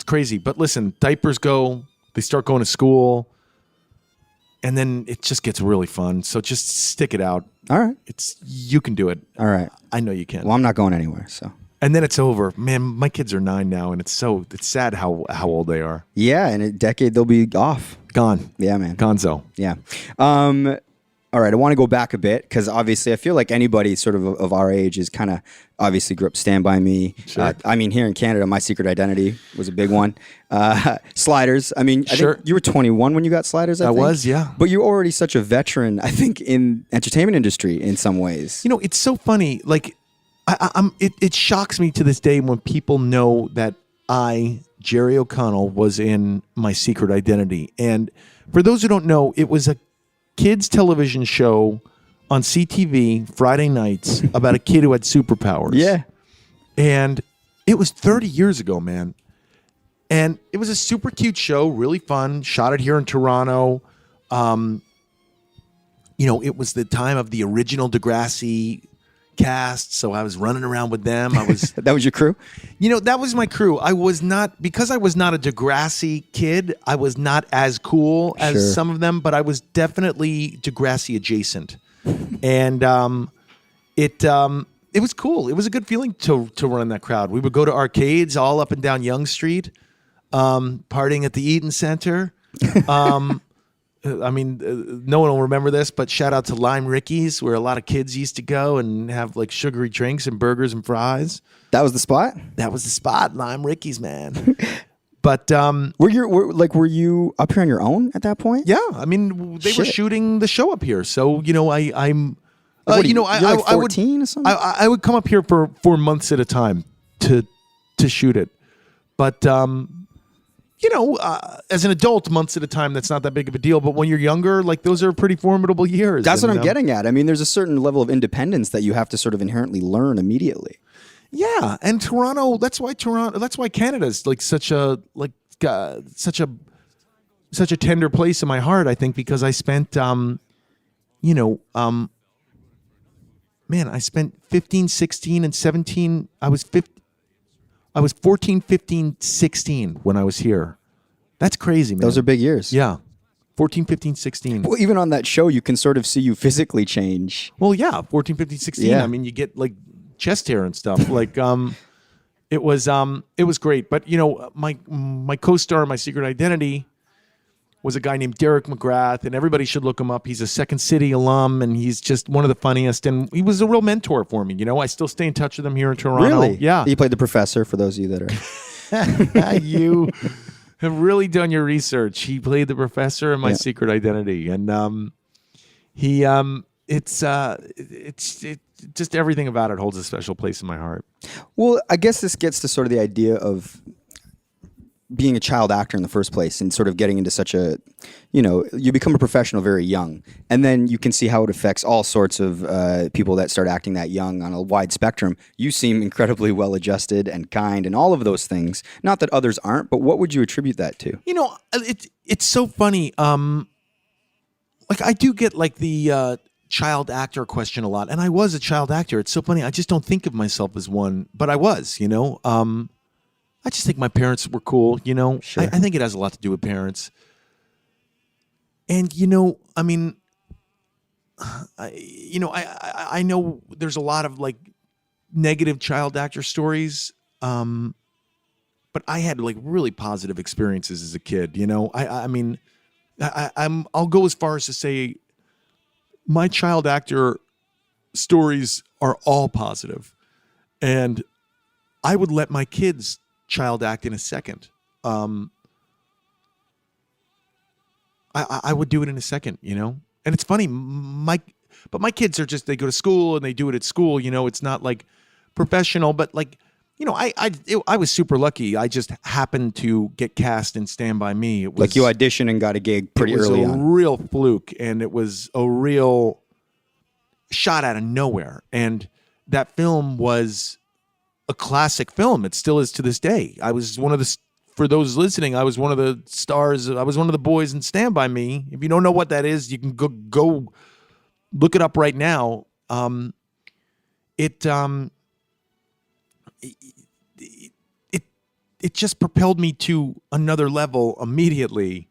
Speaker 5: crazy. But listen, diapers go, they start going to school, and then it just gets really fun. So just stick it out.
Speaker 1: All right.
Speaker 5: You can do it.
Speaker 1: All right.
Speaker 5: I know you can.
Speaker 1: Well, I'm not going anywhere, so.
Speaker 5: And then it's over. Man, my kids are 9 now, and it's sad how old they are.
Speaker 1: Yeah, in a decade they'll be off.
Speaker 5: Gone.
Speaker 1: Yeah, man.
Speaker 5: Gonzo.
Speaker 1: Yeah. All All right, I want to go back a bit because obviously I feel like anybody sort of our age is kind of obviously grew up Stand By Me.
Speaker 5: Sure.
Speaker 1: I mean, here in Canada, My Secret Identity was a big one. Sliders. I mean, I
Speaker 5: Sure.
Speaker 1: think you were 21 when you got Sliders, I think.
Speaker 5: was, yeah.
Speaker 1: But you're already such a veteran, I think, in entertainment industry in some ways.
Speaker 5: You know, it's so funny. Like, it shocks me to this day when people know that Jerry O'Connell, was in My Secret Identity. And for those who don't know, it was a kids television show on CTV Friday nights about a kid who had superpowers.
Speaker 1: Yeah.
Speaker 5: And it was 30 years ago, man. And it was a super cute show, really fun. Shot it here in Toronto. You know, it was the time of the original Degrassi cast, so I was running around with them. I was
Speaker 1: That was your crew?
Speaker 5: You know, that was my crew. I was not, because I was not a Degrassi kid, I was not as cool as
Speaker 1: Sure.
Speaker 5: some of them, but I was definitely Degrassi adjacent. And it was cool. It was a good feeling to run in that crowd. We would go to arcades all up and down Yonge Street, partying at the Eaton Center. I mean, no one will remember this, but shout out to Lime Ricky's, where a lot of kids used to go and have like sugary drinks and burgers and fries.
Speaker 1: That was the spot?
Speaker 5: That was the spot, Lime Ricky's, man. But
Speaker 1: Were you up here on your own at that point?
Speaker 5: yeah, I mean, they were
Speaker 1: Shit.
Speaker 5: shooting the show up here, so you know, I'm,
Speaker 1: What are
Speaker 5: you know,
Speaker 1: you're like
Speaker 5: I would
Speaker 1: 14 or something?
Speaker 5: I would come up here for months at a time to shoot it, but you know, as an adult, months at a time, that's not that big of a deal. But when you're younger, like those are pretty formidable years.
Speaker 1: That's what
Speaker 5: And,
Speaker 1: I'm getting at. I mean, there's a certain level of independence that you have to sort of inherently learn immediately.
Speaker 5: Yeah, and Toronto. That's why Canada's like such a tender place in my heart. I think because I spent, man, I spent 15, 16, and 17. I was 14, 15, 16 when I was here. That's crazy, man.
Speaker 1: Those are big years.
Speaker 5: Yeah. 14, 15, 16.
Speaker 1: Well, even on that show, you can sort of see you physically change.
Speaker 5: Well, yeah, 14, 15, 16.
Speaker 1: Yeah.
Speaker 5: I mean, you get like chest hair and stuff. Like, it was great. But you know, my co-star in My Secret Identity was a guy named Derek McGrath, and everybody should look him up. He's a Second City alum, and he's just one of the funniest. And he was a real mentor for me. You know, I still stay in touch with him here in Toronto.
Speaker 1: Really?
Speaker 5: Yeah.
Speaker 1: You played the professor, for those of you that are.
Speaker 5: You have really done your research. He played the professor in My Secret Identity, and it's just everything about it holds a special place in my heart.
Speaker 1: Well, I guess this gets to sort of the idea of being a child actor in the first place and sort of getting into such a, you know, you become a professional very young, and then you can see how it affects all sorts of people that start acting that young on a wide spectrum. You seem incredibly well adjusted and kind and all of those things. Not that others aren't, but what would you attribute that to?
Speaker 5: You know, it's so funny. Like I do get like the child actor question a lot, and I was a child actor. It's so funny. I just don't think of myself as one, but I was. You know, I just think my parents were cool. You know,
Speaker 1: Sure.
Speaker 5: I think it has a lot to do with parents. And you know, I mean, I know there's a lot of like negative child actor stories, but I had like really positive experiences as a kid. You know, I mean, I'll go as far as to say my child actor stories are all positive, and I would let my kids child act in a second. I would do it in a second, you know? And it's funny, my kids are just, they go to school and they do it at school, you know? It's not like professional, but like, you know, I was super lucky. I just happened to get cast in Stand By Me. It was
Speaker 1: Like you auditioned and got a gig pretty early
Speaker 5: It was a
Speaker 1: on.
Speaker 5: real fluke, and it was a real shot out of nowhere. And that film was a classic film. It still is to this day. I was one of the, for those listening, I was one of the stars. I was one of the boys in Stand By Me. If you don't know what that is, you can go look it up right now. It just propelled me to another level immediately,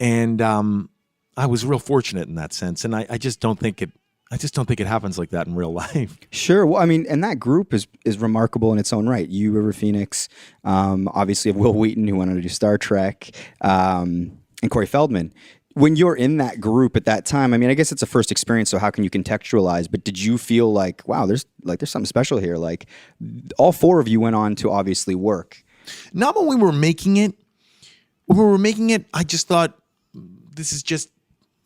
Speaker 5: and I was real fortunate in that sense. And I just don't think it. I just don't think it happens like that in real life.
Speaker 1: Sure. Well, I mean, and that group is remarkable in its own right. You, River Phoenix, obviously of Will Wheaton, who went on to do Star Trek, and Corey Feldman. when you're in that group at that time, I mean, I guess it's a first experience, so how can you contextualize? But did you feel like, wow, there's something special here? Like, all four of you went on to obviously work.
Speaker 5: Not when we were making it. When we were making it, I just thought, this is just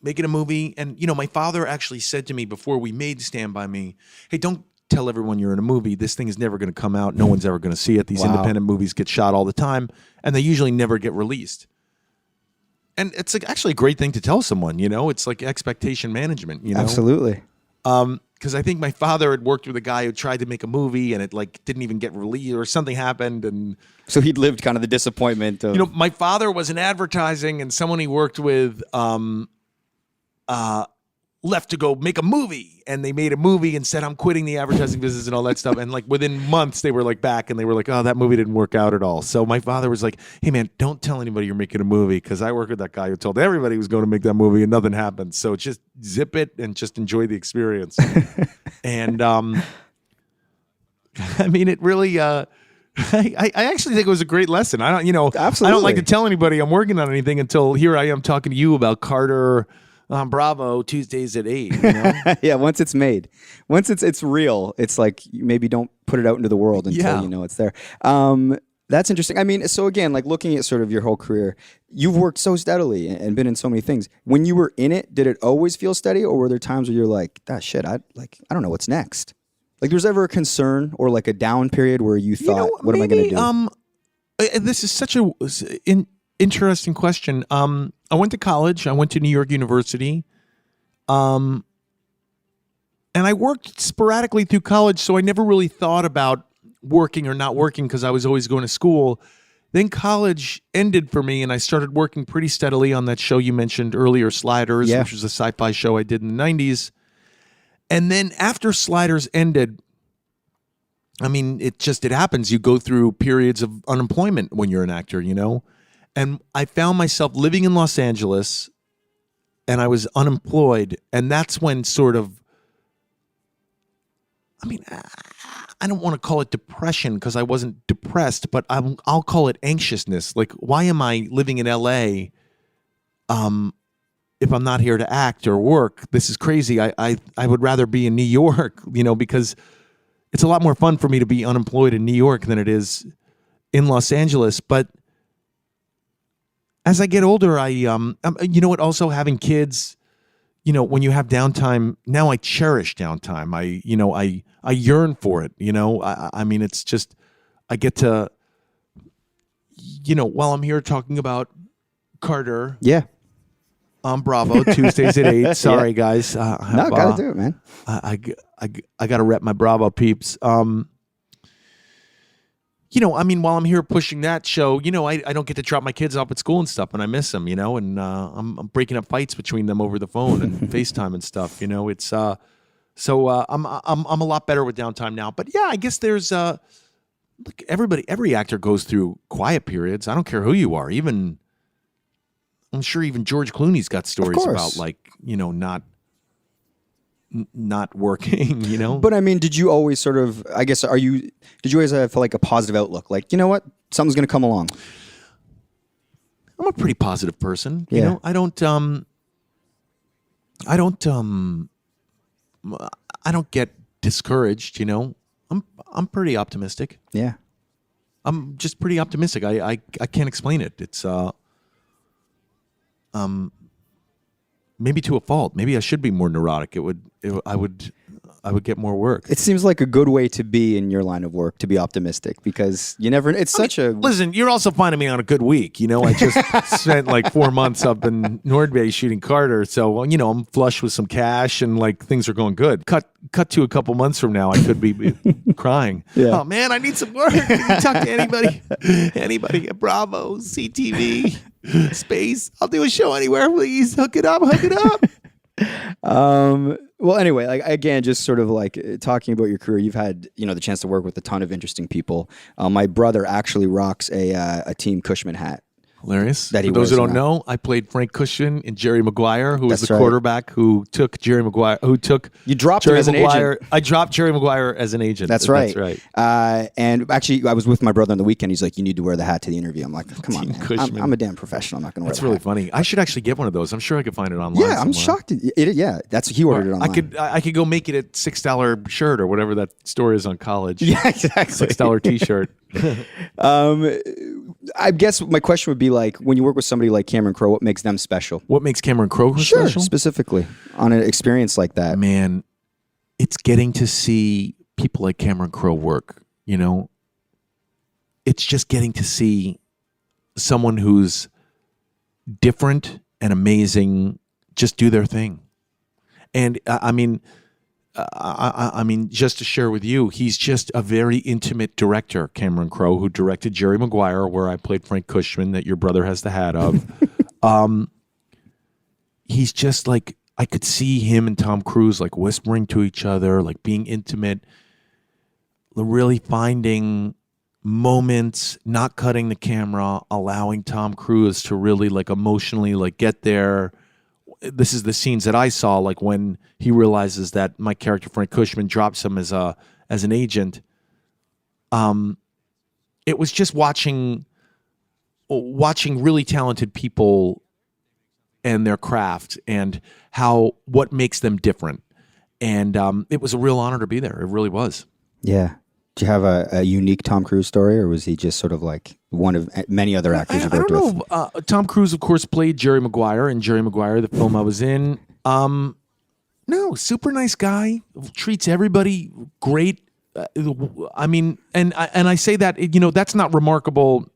Speaker 5: making a movie. And, you know, my father actually said to me before we made Stand By Me, hey, don't tell everyone you're in a movie. This thing is never going to come out. No one's ever going to see it. These independent movies get shot all the time, and they usually never get released. And it's like actually a great thing to tell someone, you know? It's like expectation management, you know?
Speaker 1: Absolutely.
Speaker 5: Because I think my father had worked with a guy who tried to make a movie and it like didn't even get released or something happened. And
Speaker 1: so he'd lived kind of the disappointment of,
Speaker 5: you know, my father was in advertising and someone he worked with left to go make a movie, and they made a movie and said, I'm quitting the advertising business and all that stuff. And like within months they were like back and they were like, oh, that movie didn't work out at all. So my father was like, hey man, don't tell anybody you're making a movie, because I work with that guy who told everybody he was going to make that movie and nothing happened. So just zip it and just enjoy the experience. And I mean, it really I actually think it was a great lesson. I don't, you know,
Speaker 1: Absolutely.
Speaker 5: I don't like to tell anybody I'm working on anything until here I am talking to you about Carter on Bravo Tuesdays at 8. You know?
Speaker 1: yeah, once it's made, once it's real, it's like maybe don't put it out into the world until you know it's there. That's interesting. I mean, so again, like looking at sort of your whole career, you've worked so steadily and been in so many things. When you were in it, did it always feel steady, or were there times where you're like, "That shit, I don't know what's next." Like, there was ever a concern or like a down period where you thought, "What am I going to do?"
Speaker 5: This is such an interesting question. I went to college. I went to New York University. And I worked sporadically through college, so I never really thought about working or not working because I was always going to school. Then college ended for me, and I started working pretty steadily on that show you mentioned earlier, Sliders, which was a sci-fi show I did in the 90s. And then after Sliders ended, I mean, it happens. You go through periods of unemployment when you're an actor, you know? And I found myself living in Los Angeles, and I was unemployed. And that's when sort of, I mean, I don't want to call it depression because I wasn't depressed, but I'll call it anxiousness. Like, why am I living in LA if I'm not here to act or work? This is crazy. I would rather be in New York, you know, because it's a lot more fun for me to be unemployed in New York than it is in Los Angeles. But as I get older, you know what, also having kids, you know, when you have downtime, now I cherish downtime. I yearn for it, you know. I mean, it's just, I get to, you know, while I'm here talking about Carter.
Speaker 1: Yeah.
Speaker 5: On Bravo, Tuesdays at 8. Sorry, guys.
Speaker 1: No, gotta do it, man.
Speaker 5: I got to rep my Bravo peeps. You know, I mean, while I'm here pushing that show, you know, I don't get to drop my kids off at school and stuff, and I miss them, you know, and I'm breaking up fights between them over the phone and FaceTime and stuff, you know. It's so I'm a lot better with downtime now. But yeah, I guess there's look, every actor goes through quiet periods. I don't care who you are. Even I'm sure even George Clooney's got stories about, like, you know, not working, you know.
Speaker 1: But I mean, did you always sort of, I guess, did you always have like a positive outlook? Like, you know what, something's going to come along.
Speaker 5: I'm a pretty positive person, you
Speaker 1: Yeah.
Speaker 5: know. I don't get discouraged, you know. I'm pretty optimistic.
Speaker 1: Yeah.
Speaker 5: I'm just pretty optimistic. I can't explain it. It's maybe to a fault. Maybe I should be more neurotic. I would get more work.
Speaker 1: It seems like a good way to be in your line of work, to be optimistic, because you never, it's such a...
Speaker 5: Listen, you're also finding me on a good week. You know, I just spent like 4 months up in Nord Bay shooting Carter. So, you know, I'm flush with some cash and like things are going good. Cut to a couple months from now, I could be crying.
Speaker 1: Yeah.
Speaker 5: Oh man, I need some work. Can you talk to anybody at Bravo, CTV, Space? I'll do a show anywhere, please. Hook it up.
Speaker 1: Well, anyway, like, again, just sort of like talking about your career, you've had, you know, the chance to work with a ton of interesting people. My brother actually rocks a Team Cushman hat.
Speaker 5: Hilarious.
Speaker 1: That he
Speaker 5: For those
Speaker 1: wears
Speaker 5: who don't
Speaker 1: now.
Speaker 5: know, I played Frank Cushman in Jerry Maguire, who was
Speaker 1: That's
Speaker 5: the
Speaker 1: right.
Speaker 5: quarterback who took Jerry Maguire. Who took
Speaker 1: You dropped
Speaker 5: Jerry
Speaker 1: him as an
Speaker 5: Maguire.
Speaker 1: agent.
Speaker 5: I dropped Jerry Maguire as an agent.
Speaker 1: That's right.
Speaker 5: That's right.
Speaker 1: And actually, I was with my brother on the weekend. He's like, "You need to wear the hat to the interview." I'm like, "Come on,
Speaker 5: Team
Speaker 1: man.
Speaker 5: Cushman.
Speaker 1: I'm a damn professional. I'm not going to wear
Speaker 5: That's
Speaker 1: the
Speaker 5: really
Speaker 1: hat."
Speaker 5: funny. I should actually get one of those. I'm sure I could find it online.
Speaker 1: Yeah, I'm
Speaker 5: somewhere.
Speaker 1: shocked. Yeah, that's he ordered it online.
Speaker 5: I could go make it at $6 shirt or whatever that store is on college.
Speaker 1: Yeah, exactly.
Speaker 5: $6 T-shirt.
Speaker 1: I guess my question would be like, when you work with somebody like Cameron Crowe, what makes them special?
Speaker 5: What makes Cameron Crowe special?
Speaker 1: Specifically on an experience like that.
Speaker 5: Man, it's getting to see people like Cameron Crowe work. You know, it's just getting to see someone who's different and amazing just do their thing. And I mean, just to share with you, he's just a very intimate director, Cameron Crowe, who directed Jerry Maguire, where I played Frank Cushman, that your brother has the hat of. He's just like, I could see him and Tom Cruise like whispering to each other, like being intimate, really finding moments, not cutting the camera, allowing Tom Cruise to really like emotionally like get there. This is the scenes that I saw, like when he realizes that my character Frank Cushman drops him as an agent. It was just watching really talented people and their craft and what makes them different. And it was a real honor to be there. It really was.
Speaker 1: Yeah. Do you have a unique Tom Cruise story, or was he just sort of like one of many other actors you've worked with?
Speaker 5: I don't know. Tom Cruise, of course, played Jerry Maguire in Jerry Maguire, the film I was in. No, super nice guy. Treats everybody great. I mean, and I say that, you know, that's not remarkable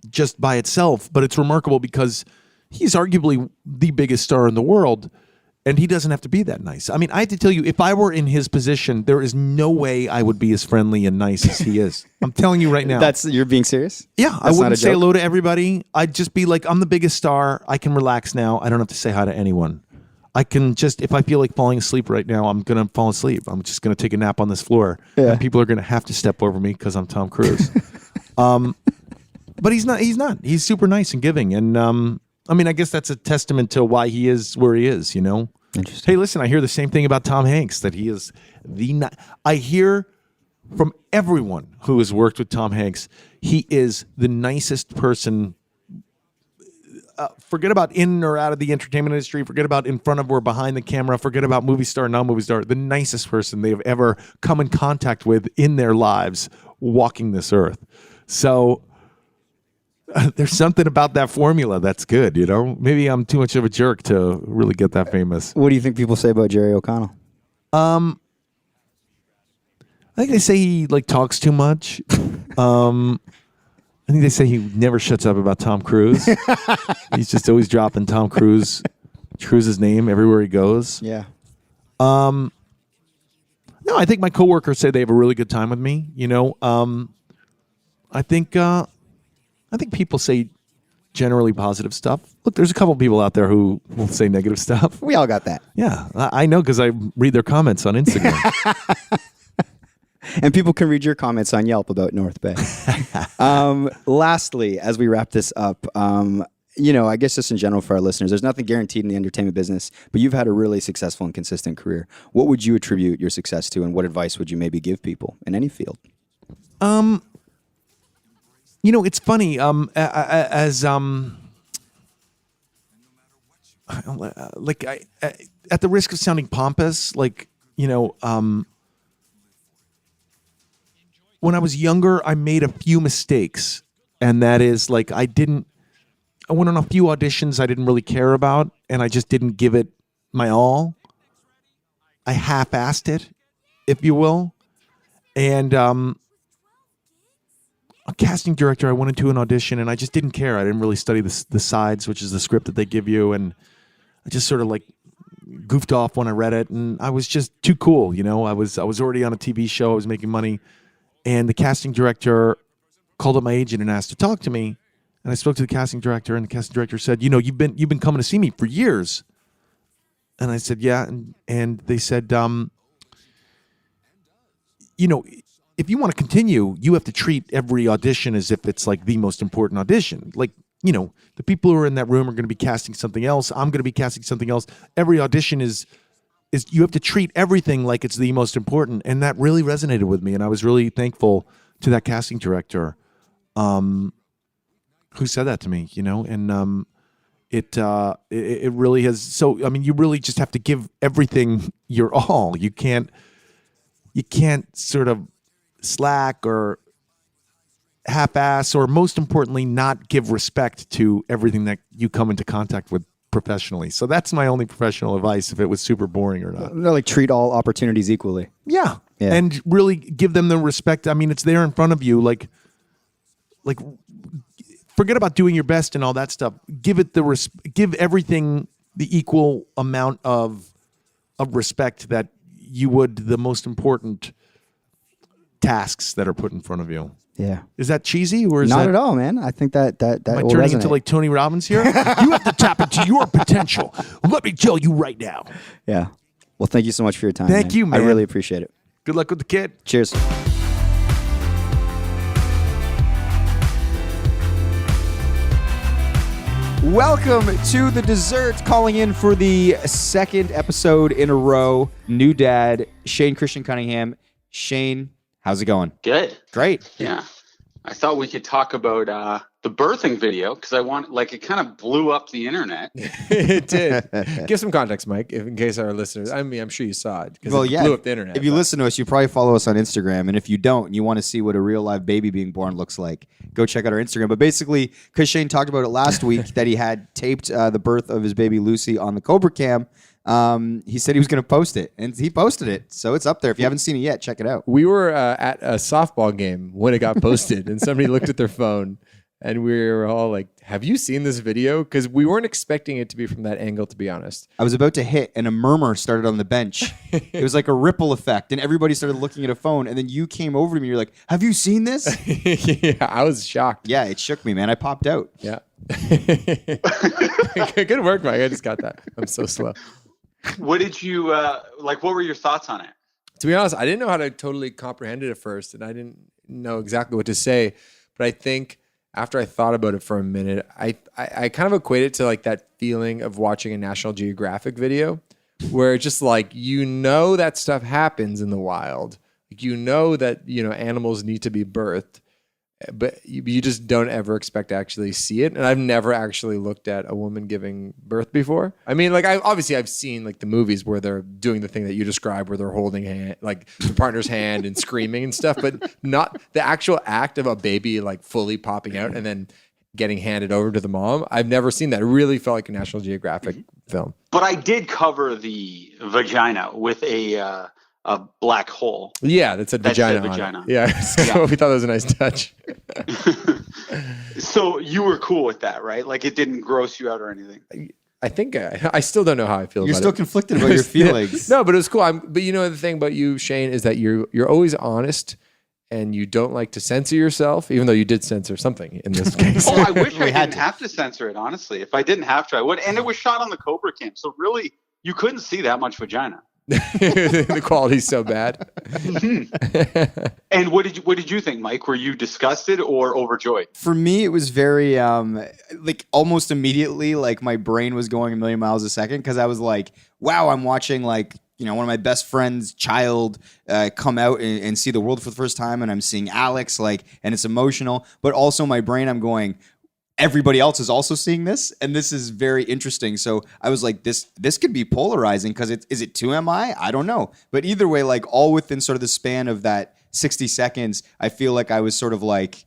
Speaker 5: just by itself, but it's remarkable because he's arguably the biggest star in the world. And he doesn't have to be that nice. I mean, I have to tell you, if I were in his position, there is no way I would be as friendly and nice as he is. I'm telling you right now.
Speaker 1: You're being serious?
Speaker 5: Yeah,
Speaker 1: That's
Speaker 5: I
Speaker 1: not
Speaker 5: wouldn't
Speaker 1: a
Speaker 5: say
Speaker 1: joke?
Speaker 5: hello to everybody. I'd just be like, I'm the biggest star. I can relax now. I don't have to say hi to anyone. I can just, if I feel like falling asleep right now, I'm going to fall asleep. I'm just going to take a nap on this floor.
Speaker 1: Yeah.
Speaker 5: And people are going to have to step over me because I'm Tom Cruise. But he's not. He's super nice and giving. And I mean, I guess that's a testament to why he is where he is, you know?
Speaker 1: Interesting.
Speaker 5: Hey, listen, I hear the same thing about Tom Hanks, that he is I hear from everyone who has worked with Tom Hanks, he is the nicest person. Forget about in or out of the entertainment industry, forget about in front of or behind the camera, forget about movie star, non-movie star, the nicest person they have ever come in contact with in their lives walking this earth. So there's something about that formula that's good, you know? Maybe I'm too much of a jerk to really get that famous.
Speaker 1: What do you think people say about Jerry O'Connell?
Speaker 5: I think they say he like talks too much. I think they say he never shuts up about Tom Cruise. He's just always dropping Tom Cruise's name everywhere he goes.
Speaker 1: Yeah.
Speaker 5: No, I think my coworkers say they have a really good time with me. You know, I think people say generally positive stuff. Look, there's a couple people out there who will say negative stuff.
Speaker 1: We all got that.
Speaker 5: Yeah, I know because I read their comments on Instagram.
Speaker 1: And people can read your comments on Yelp about North Bay. Lastly, as we wrap this up, you know, I guess just in general for our listeners, there's nothing guaranteed in the entertainment business, but you've had a really successful and consistent career. What would you attribute your success to, and what advice would you maybe give people in any field?
Speaker 5: You know, it's funny. Like at the risk of sounding pompous, like, you know, when I was younger, I made a few mistakes, and that is like I went on a few auditions I didn't really care about, and I just didn't give it my all. I half-assed it, if you will, and a casting director, I went into an audition and I just didn't care. I didn't really study the sides, which is the script that they give you. And I just sort of like goofed off when I read it. And I was just too cool. You know, I was already on a TV show. I was making money. And the casting director called up my agent and asked to talk to me. And I spoke to the casting director, and the casting director said, you know, you've been coming to see me for years. And I said, yeah. And they said, you know, if you want to continue, you have to treat every audition as if it's like the most important audition. Like, the people who are in that room are going to be casting something else. I'm going to be casting something else. Every audition is you have to treat everything like it's the most important. And that really resonated with me. And I was really thankful to that casting director who said that to me, and it really has. So, I mean, you really just have to give everything your all. You can't sort of slack or half-ass, or most importantly, not give respect to everything that you come into contact with professionally. So that's my only professional advice, if it was super boring or not.
Speaker 1: No, like treat all opportunities equally.
Speaker 5: Yeah. And really give them the respect. I mean, it's there in front of you. Like forget about doing your best and all that stuff. Give everything the equal amount of respect that you would the most important tasks that are put in front of you.
Speaker 1: Yeah.
Speaker 5: Is that cheesy or is
Speaker 1: not
Speaker 5: that,
Speaker 1: at all, man? I think that
Speaker 5: am I
Speaker 1: will
Speaker 5: turning
Speaker 1: resonate.
Speaker 5: into like Tony Robbins here? You have to tap into your potential. Let me tell you right now.
Speaker 1: Yeah. Well, thank you so much for your time.
Speaker 5: Thank you, man.
Speaker 1: I really appreciate it.
Speaker 5: Good luck with the kid.
Speaker 1: Cheers. Welcome to The Dessert, calling in for the second episode in a row. New dad, Shane Christian Cunningham. Shane, how's it going?
Speaker 6: Good.
Speaker 1: Great.
Speaker 6: Yeah. I thought we could talk about the birthing video because it kind of blew up the internet.
Speaker 2: It did. Give some context, Mike, in case our listeners, I mean, I'm sure you saw it because it blew up the internet.
Speaker 1: If you listen to us, you probably follow us on Instagram. And if you don't, and you want to see what a real live baby being born looks like, go check out our Instagram. But basically, because Shane talked about it last week, that he had taped the birth of his baby Lucy on the Cobra Cam, he said he was going to post it, and he posted it. So it's up there. If you haven't seen it yet, check it out.
Speaker 2: We were at a softball game when it got posted, and somebody looked at their phone, and we were all like, have you seen this video? Because we weren't expecting it to be from that angle, to be honest.
Speaker 1: I was about to hit, and a murmur started on the bench. It was like a ripple effect, and everybody started looking at a phone, and then you came over to me. You're like, have you seen this?
Speaker 2: Yeah, I was shocked.
Speaker 1: Yeah, it shook me, man. I popped out.
Speaker 2: Yeah. Good work, Mike. I just got that. I'm so slow.
Speaker 6: What did you what were your thoughts on it?
Speaker 2: To be honest, I didn't know how to totally comprehend it at first, and I didn't know exactly what to say. But I think after I thought about it for a minute, I kind of equate it to like that feeling of watching a National Geographic video where it's just like, that stuff happens in the wild. Like, that, animals need to be birthed, but you just don't ever expect to actually see it. And I've never actually looked at a woman giving birth before. I mean, like, I've seen like the movies where they're doing the thing that you described, where they're holding the partner's hand and screaming and stuff, but not the actual act of a baby like fully popping out and then getting handed over to the mom. I've never seen that. It really felt like a National Geographic film.
Speaker 6: But I did cover the vagina with a black hole.
Speaker 2: Yeah, that said vagina.
Speaker 6: Said vagina.
Speaker 2: Yeah. So we thought that was a nice touch.
Speaker 6: So you were cool with that, right? Like, it didn't gross you out or anything.
Speaker 2: I think I still don't know how I feel
Speaker 1: You're
Speaker 2: about
Speaker 1: still
Speaker 2: it.
Speaker 1: conflicted about your feelings.
Speaker 2: No, but it was cool. But the thing about you, Shane, is that you're always honest and you don't like to censor yourself, even though you did censor something in this case.
Speaker 6: Oh, I wish I didn't have to censor it, honestly. If I didn't have to, I would. And it was shot on the Cobra Cam, so really, you couldn't see that much vagina.
Speaker 2: The quality's so bad.
Speaker 6: And what did you think, Mike? Were you disgusted or overjoyed?
Speaker 1: For me, it was very almost immediately, like my brain was going a million miles a second, because I was like, wow, I'm watching one of my best friend's child come out and see the world for the first time, and I'm seeing Alex, and it's emotional. But also my brain, I'm going, everybody else is also seeing this, and this is very interesting. So I was like, this could be polarizing, because is it 2MI? I don't know. But either way, all within sort of the span of that 60 seconds, I feel like I was sort of like,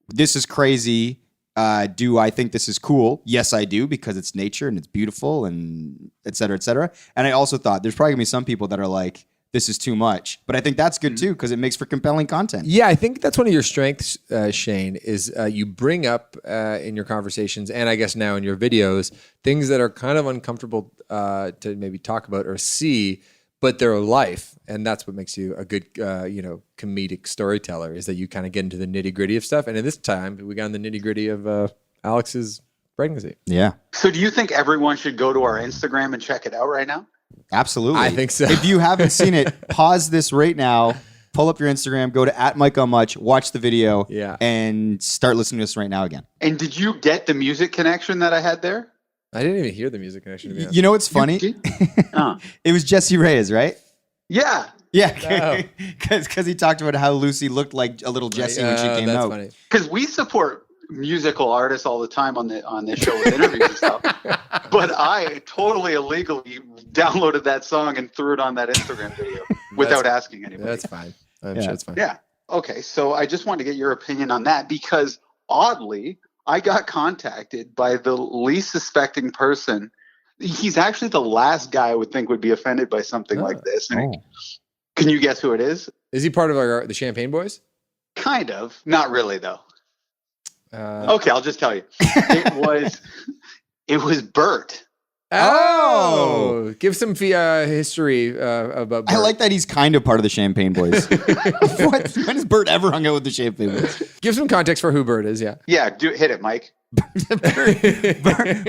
Speaker 1: this is crazy. Do I think this is cool? Yes, I do, because it's nature and it's beautiful and et cetera, et cetera. And I also thought there's probably gonna be some people that are like, this is too much. But I think that's good too, because it makes for compelling content.
Speaker 2: Yeah, I think that's one of your strengths, Shane, is you bring up in your conversations, and I guess now in your videos, things that are kind of uncomfortable to maybe talk about or see, but they're life. And that's what makes you a good, comedic storyteller, is that you kind of get into the nitty gritty of stuff. And at this time, we got in the nitty gritty of Alex's pregnancy.
Speaker 1: Yeah.
Speaker 6: So do you think everyone should go to our Instagram and check it out right now?
Speaker 1: Absolutely.
Speaker 2: I think so.
Speaker 1: If you haven't seen it, pause this right now. pull up your Instagram, go to @MikeOnMuch, watch the video,
Speaker 2: Yeah.
Speaker 1: and start listening to us right now again.
Speaker 6: And did you get the music connection that I had there?
Speaker 2: I didn't even hear the music connection. To be honest.
Speaker 1: You know what's funny?
Speaker 6: Uh,
Speaker 1: It was Jesse Reyes, right?
Speaker 6: yeah.
Speaker 1: Yeah, because he talked about how Lucy looked like a little Jessie when she came
Speaker 2: that's
Speaker 1: out.
Speaker 2: funny.
Speaker 6: Because we support musical artists all the time on this show with interviews and stuff. But I totally illegally downloaded that song and threw it on that Instagram video without asking anybody.
Speaker 2: That's fine. I'm sure it's fine.
Speaker 6: Yeah. Okay. So I just wanted to get your opinion on that because oddly, I got contacted by the least suspecting person. He's actually the last guy I would think would be offended by something like this. And can you guess who it is?
Speaker 2: Is he part of the Champagne Boys?
Speaker 6: Kind of. Not really, though. Okay, I'll just tell you. It was Bert.
Speaker 2: Oh, give some history about Bert.
Speaker 1: I like that he's kind of part of the Champagne Boys. When has Bert ever hung out with the Champagne Boys?
Speaker 2: Give some context for who Bert is. Yeah.
Speaker 6: Yeah, hit it, Mike.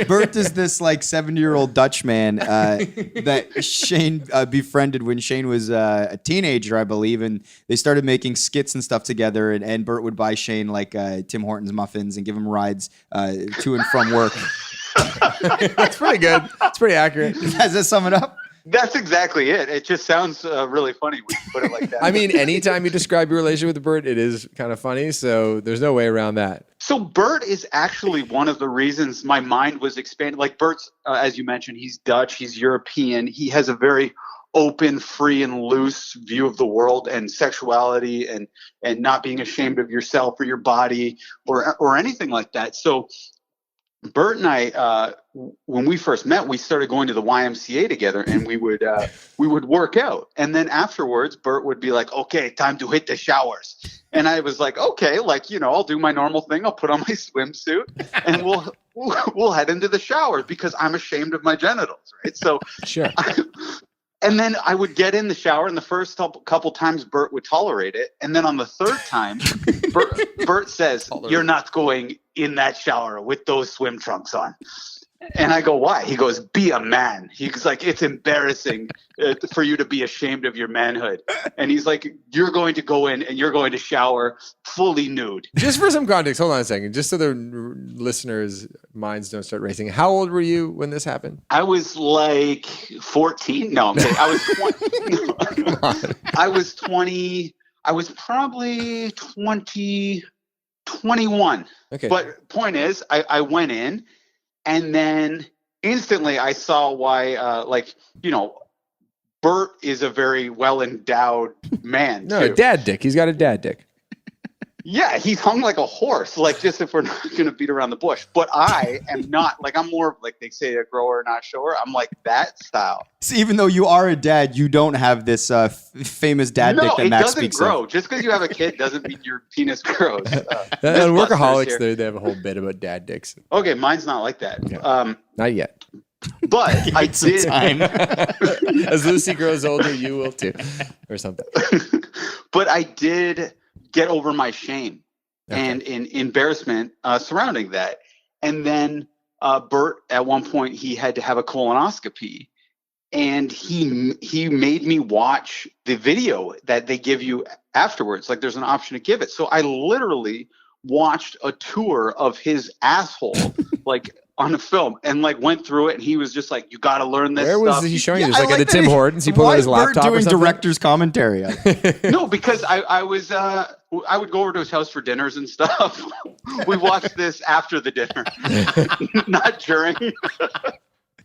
Speaker 1: Bert is this like 70-year-old Dutch man that Shane befriended when Shane was a teenager, I believe, and they started making skits and stuff together. And Bert would buy Shane like Tim Hortons muffins and give him rides to and from work.
Speaker 2: That's pretty good. It's pretty accurate.
Speaker 1: Does that sum it up?
Speaker 6: That's exactly it. It just sounds really funny when you put it like that.
Speaker 2: I mean, anytime you describe your relationship with Bert, it is kind of funny. So there's no way around that.
Speaker 6: So Bert is actually one of the reasons my mind was expanded. Like Bert's, as you mentioned, he's Dutch, he's European. He has a very open, free, and loose view of the world and sexuality and not being ashamed of yourself or your body or anything like that. So Bert and I, when we first met, we started going to the YMCA together, and we would work out. And then afterwards, Bert would be like, "Okay, time to hit the showers." And I was like, "Okay, I'll do my normal thing. I'll put on my swimsuit, and we'll head into the shower because I'm ashamed of my genitals, right?" So
Speaker 2: Sure.
Speaker 6: And then I would get in the shower, and the first couple times Bert would tolerate it. And then on the third time, Bert says, "You're not going in that shower with those swim trunks on." And I go, "Why?" He goes, "Be a man." He's like, "It's embarrassing for you to be ashamed of your manhood." And he's like, "You're going to go in and you're going to shower fully nude."
Speaker 2: Just for some context, hold on a second. Just so the listeners' minds don't start racing. How old were you when this happened?
Speaker 6: I was like 14. No, I'm kidding. I was 20.
Speaker 2: Come on.
Speaker 6: I was 20. I was probably 21.
Speaker 2: Okay.
Speaker 6: But point is, I went in, and then instantly I saw why, Bert is a very well-endowed man,
Speaker 2: No,
Speaker 6: too.
Speaker 2: dad dick. He's got a dad dick.
Speaker 6: Yeah, he's hung like a horse, like just if we're not going to beat around the bush. But I am not. Like, I'm more like they say a grower, not shower. I'm like that style.
Speaker 1: So even though you are a dad, you don't have this famous dad dick that Max speaks
Speaker 6: doesn't grow.
Speaker 1: of.
Speaker 6: Just because you have a kid doesn't mean your penis grows.
Speaker 2: On
Speaker 6: Mythbusters
Speaker 2: Workaholics,
Speaker 6: here.
Speaker 2: they have a whole bit about dad dicks.
Speaker 6: Okay, mine's not like that.
Speaker 2: Yeah. Not yet.
Speaker 6: But I
Speaker 1: Some
Speaker 6: did.
Speaker 1: time.
Speaker 2: As Lucy grows older, you will too, or something.
Speaker 6: But I did get over my shame
Speaker 2: Okay.
Speaker 6: and in embarrassment surrounding that. And then Bert, at one point, he had to have a colonoscopy, and he made me watch the video that they give you afterwards. Like, there's an option to give it. So I literally watched a tour of his asshole, like on a film, and like went through it. And he was just like, "You got to learn this."
Speaker 2: Where was
Speaker 6: stuff.
Speaker 2: he showing you?
Speaker 1: Yeah,
Speaker 2: Just
Speaker 1: I
Speaker 2: like at the
Speaker 1: that
Speaker 2: Tim
Speaker 1: he-
Speaker 2: Hortons, he pulled
Speaker 1: why
Speaker 2: out his
Speaker 1: is Bert
Speaker 2: laptop or
Speaker 1: doing
Speaker 2: something?
Speaker 1: director's commentary?
Speaker 6: No, because I would go over to his house for dinners and stuff. We watched this after the dinner, not during.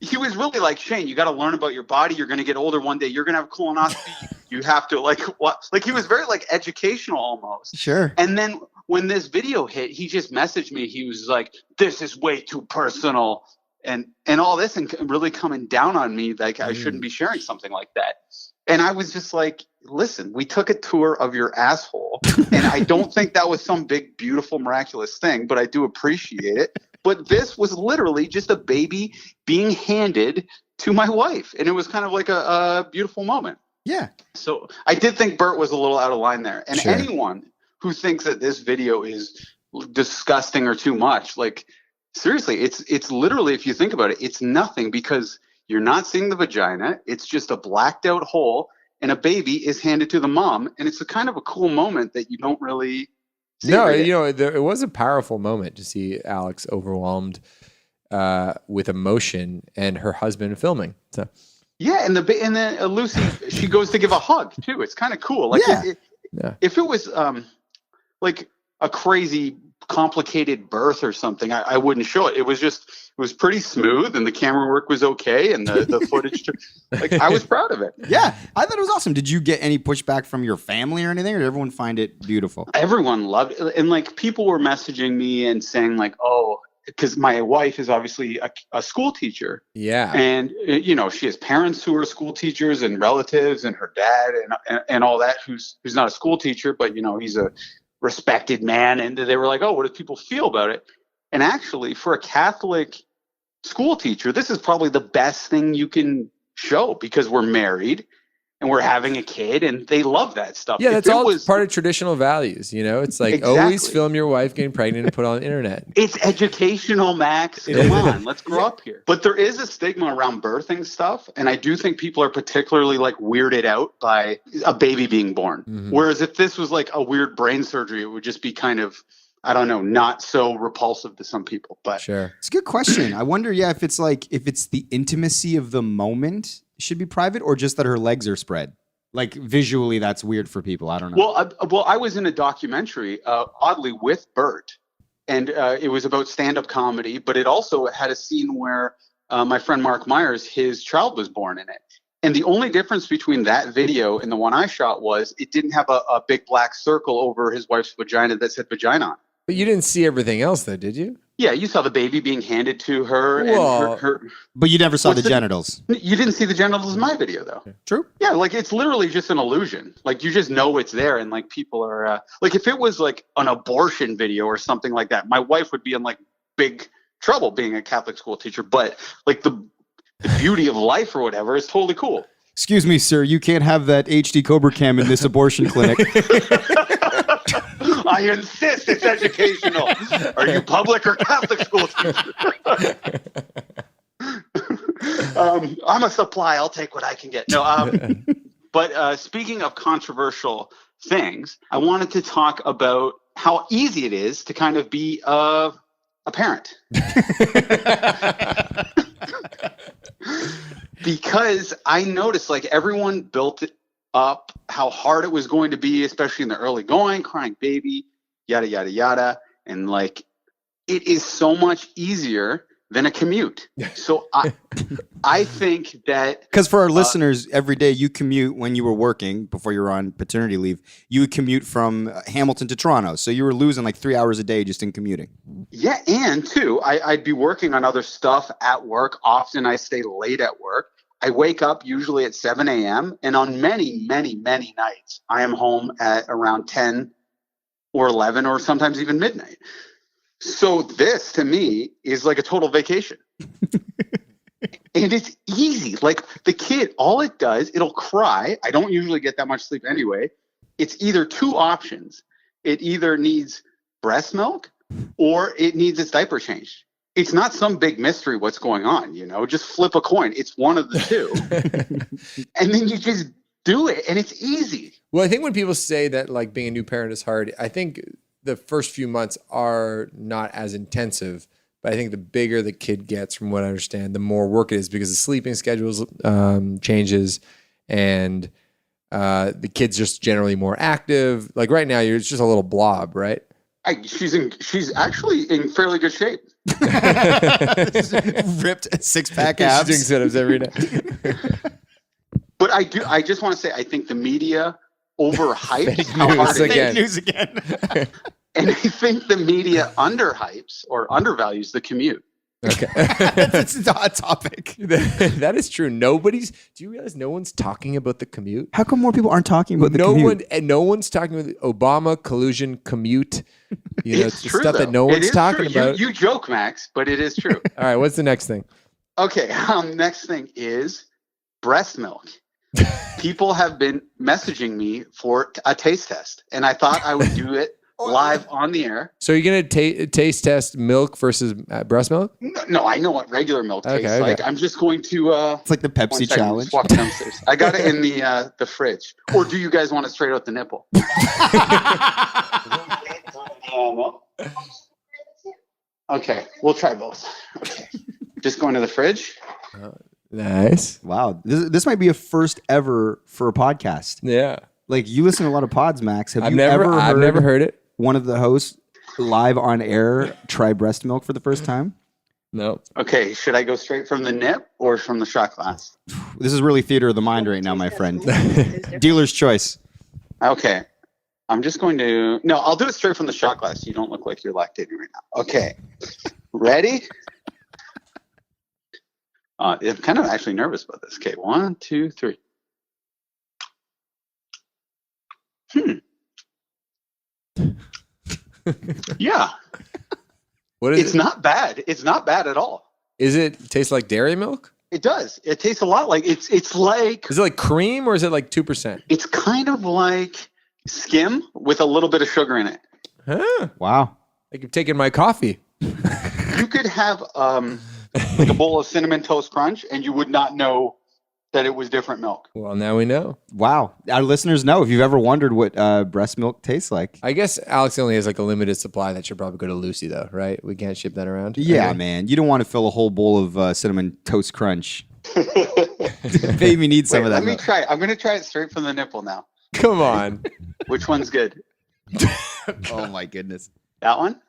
Speaker 6: He was really like, "Shane, you got to learn about your body. You're going to get older one day. You're going to have a colonoscopy. You have to like what?" Like, he was very like educational almost.
Speaker 1: Sure.
Speaker 6: And then when this video hit, he just messaged me. He was like, "This is way too personal," and all this, and really coming down on me like I shouldn't be sharing something like that. And I was just like, "Listen, we took a tour of your asshole, and I don't think that was some big, beautiful, miraculous thing, but I do appreciate it. But this was literally just a baby being handed to my wife, and it was kind of like a beautiful moment."
Speaker 1: Yeah.
Speaker 6: So I did think Bert was a little out of line there. And
Speaker 2: Sure.
Speaker 6: anyone who thinks that this video is disgusting or too much, like, seriously, it's literally, if you think about it, it's nothing, because you're not seeing the vagina. It's just a blacked out hole. and a baby is handed to the mom. And it's a kind of a cool moment that you don't really see.
Speaker 2: No,
Speaker 6: every day.
Speaker 2: you know, it was a powerful moment to see Alex overwhelmed with emotion and her husband filming. So
Speaker 6: Yeah, and then Lucy, she goes to give a hug too. It's kind of cool. Like
Speaker 1: Yeah.
Speaker 6: if it was like a crazy complicated birth or something, I wouldn't show it. It was pretty smooth, and the camera work was okay, and the footage. Like I was proud of it.
Speaker 1: Yeah, I thought it was awesome. Did you get any pushback from your family or anything, or did everyone find it beautiful?
Speaker 6: Everyone loved it, and like people were messaging me and saying like, "Oh," because my wife is obviously a school teacher.
Speaker 2: yeah,
Speaker 6: And, you know, she has parents who are school teachers and relatives and her dad and all that, who's not a school teacher, but, you know, he's a respected man. And they were like, oh, what do people feel about it? And actually, for a Catholic school teacher, this is probably the best thing you can show because we're married and we're having a kid and they love that stuff.
Speaker 2: yeah.
Speaker 6: If
Speaker 2: That's
Speaker 6: it
Speaker 2: all
Speaker 6: was-
Speaker 2: part of traditional values. You know, it's like
Speaker 6: Exactly.
Speaker 2: always film your wife getting pregnant and put it on the internet.
Speaker 6: It's educational, Max. Come on, let's grow up here. But there is a stigma around birthing stuff, and I do think people are particularly like weirded out by a baby being born.
Speaker 2: Mhm.
Speaker 6: Whereas if this was like a weird brain surgery, it would just be kind of, I don't know, not so repulsive to some people. But
Speaker 2: Sure.
Speaker 1: It's a good question. I wonder, if it's the intimacy of the moment should be private, or just that her legs are spread. Like visually, that's weird for people. I don't know.
Speaker 6: well, I was in a documentary, oddly, with Bert, and it was about stand-up comedy, but it also had a scene where my friend Mark Myers, his child was born in it. And the only difference between that video and the one I shot was it didn't have a big black circle over his wife's vagina that said vagina on it.
Speaker 2: But you didn't see everything else, though, did you?
Speaker 6: Yeah, you saw the baby being handed to her.
Speaker 2: Whoa.
Speaker 6: And her
Speaker 1: But you never saw
Speaker 6: What's
Speaker 1: the
Speaker 6: the-
Speaker 1: genitals.
Speaker 6: You didn't see the genitals in my video, though.
Speaker 1: True.
Speaker 6: Yeah, like it's literally just an illusion. Like you just know it's there, and like people are like, if it was like an abortion video or something like that, my wife would be in like big trouble being a Catholic school teacher. But like the beauty of life or whatever is totally cool.
Speaker 1: Excuse me, sir. You can't have that HD Cobra cam in this abortion clinic.
Speaker 6: I insist it's educational. Are you public or Catholic school teacher? I'm a supply. I'll take what I can get. No, but speaking of controversial things, I wanted to talk about how easy it is to kind of be a parent. Because I noticed like everyone built it up how hard it was going to be, especially in the early going, crying baby, yada, yada, yada. And like, it is so much easier than a commute. So I think that
Speaker 1: Because for our listeners, every day you commute when you were working before you were on paternity leave. You would commute from Hamilton to Toronto, so you were losing like 3 hours a day just in commuting.
Speaker 6: yeah, and too, I'd be working on other stuff at work. Often I stay late at work. I wake up usually at 7 a.m. and on many, many, many nights, I am home at around 10 or 11 or sometimes even midnight. So this to me is like a total vacation. And it's easy. Like the kid, all it does, it'll cry. I don't usually get that much sleep anyway. It's either two options. It either needs breast milk or it needs its diaper changed. It's not some big mystery what's going on, you know, just flip a coin. It's one of the two. And then you just do it and it's easy.
Speaker 2: Well, I think when people say that like being a new parent is hard, I think the first few months are not as intensive. But I think the bigger the kid gets, from what I understand, the more work it is because the sleeping schedules changes and the kid's just generally more active. Like right now, it's just a little blob, right?
Speaker 6: She's actually in fairly good shape.
Speaker 1: Ripped six-pack
Speaker 2: She's
Speaker 1: abs.
Speaker 2: doing sit-ups every day.
Speaker 6: But I just want to say, I think the media overhypes how hard it is.
Speaker 2: again.
Speaker 1: News again.
Speaker 6: And I think the media underhypes or undervalues the commute.
Speaker 2: Okay.
Speaker 1: That's a hot topic.
Speaker 2: That is true. Do you realize no one's talking about the commute?
Speaker 1: How come more people aren't talking about the commute?
Speaker 2: No one's talking about Obama collusion commute. You know, it's the
Speaker 6: true,
Speaker 2: stuff
Speaker 6: though.
Speaker 2: that no
Speaker 6: It
Speaker 2: one's
Speaker 6: is
Speaker 2: talking
Speaker 6: true.
Speaker 2: about.
Speaker 6: You joke, Max, but it is true.
Speaker 2: All right, what's the next thing?
Speaker 6: Okay, next thing is breast milk. People have been messaging me for a taste test, and I thought I would do it live on the air.
Speaker 2: So you're going to taste test milk versus breast milk?
Speaker 6: No, I know what regular milk tastes
Speaker 2: Okay.
Speaker 6: like. I'm just going to.
Speaker 1: It's like the
Speaker 6: one
Speaker 1: Pepsi
Speaker 6: second,
Speaker 1: challenge.
Speaker 6: just walk downstairs. I got it in the fridge. Or do you guys want it straight out the nipple? Okay, we'll try both. Okay, just going to the fridge.
Speaker 2: Nice.
Speaker 1: Wow, this might be a first ever for a podcast.
Speaker 2: Yeah.
Speaker 1: Like, you listen to a lot of pods, Max. Have
Speaker 2: I've
Speaker 1: you
Speaker 2: never heard it.
Speaker 1: one of the hosts live on air try breast milk for the first time?
Speaker 2: No.
Speaker 6: Okay, should I go straight from the nip or from the shot glass?
Speaker 1: This is really theater of the mind right now, my friend. Dealer's choice.
Speaker 6: Okay, I'm just going to. No, I'll do it straight from the shot glass. You don't look like you're lactating right now. Okay, ready? I'm kind of actually nervous about this. Okay, 1, 2, 3. Yeah,
Speaker 2: What is
Speaker 6: it's
Speaker 2: it?
Speaker 6: not bad. It's not bad at all.
Speaker 2: Is it taste like dairy milk?
Speaker 6: It does. It tastes a lot like it's like
Speaker 2: Is it like cream or is it like 2%?
Speaker 6: it's kind of like skim with a little bit of sugar in it.
Speaker 2: Huh.
Speaker 1: Wow.
Speaker 2: Like you've taken my coffee.
Speaker 6: You could have like a bowl of cinnamon toast crunch, and you would not know that it was different milk.
Speaker 2: Well, now we know.
Speaker 1: Wow. Our listeners know, if you've ever wondered what breast milk tastes like.
Speaker 2: I guess Alex only has like a limited supply. That should probably go to Lucy though, right? We can't ship that around.
Speaker 1: Yeah,
Speaker 2: Okay.
Speaker 1: man. You don't want to fill a whole bowl of cinnamon toast crunch. Baby needs some
Speaker 6: Wait,
Speaker 1: of that
Speaker 6: let me
Speaker 1: milk.
Speaker 6: try. I'm going to try it straight from the nipple now.
Speaker 2: Come on.
Speaker 6: Which one's good?
Speaker 1: Oh, my goodness.
Speaker 6: That one?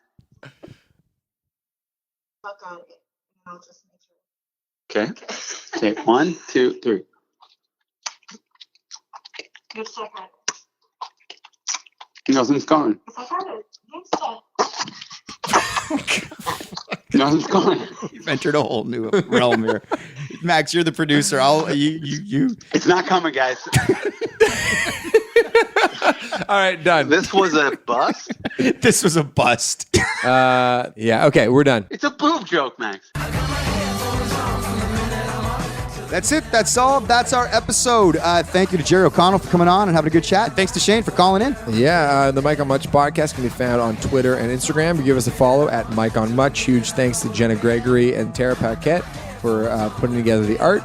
Speaker 6: Okay. Okay. 1, 2, 3. Nothing's gone. Nothing's gone.
Speaker 1: You've entered a whole new realm here. Max, you're the producer. You.
Speaker 6: It's not coming, guys.
Speaker 2: All right, done.
Speaker 6: This was a bust.
Speaker 1: This was a bust.
Speaker 2: Yeah, okay, we're done.
Speaker 6: It's a boob joke, Max.
Speaker 1: That's it. That's all. That's our episode. Thank you to Jerry O'Connell for coming on and having a good chat. Thanks to Shane for calling in.
Speaker 2: Yeah, the Mike on Much podcast can be found on Twitter and Instagram. You give us a follow at Mike on Much. Huge thanks to Jenna Gregory and Tara Paquette for putting together the art.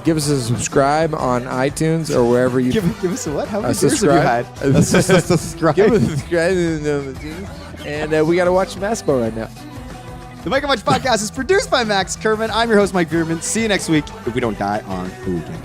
Speaker 2: Give us a subscribe on iTunes or wherever you
Speaker 1: Give us a what? How many
Speaker 2: a
Speaker 1: beers have you had?
Speaker 2: subscribe.
Speaker 1: Subscribe.
Speaker 2: Give us a subscribe. And we got to watch basketball right now.
Speaker 1: The Mike and Much podcast is produced by Max Kerman. I'm your host, Mike Bierman. See you next week if we don't die on the weekend.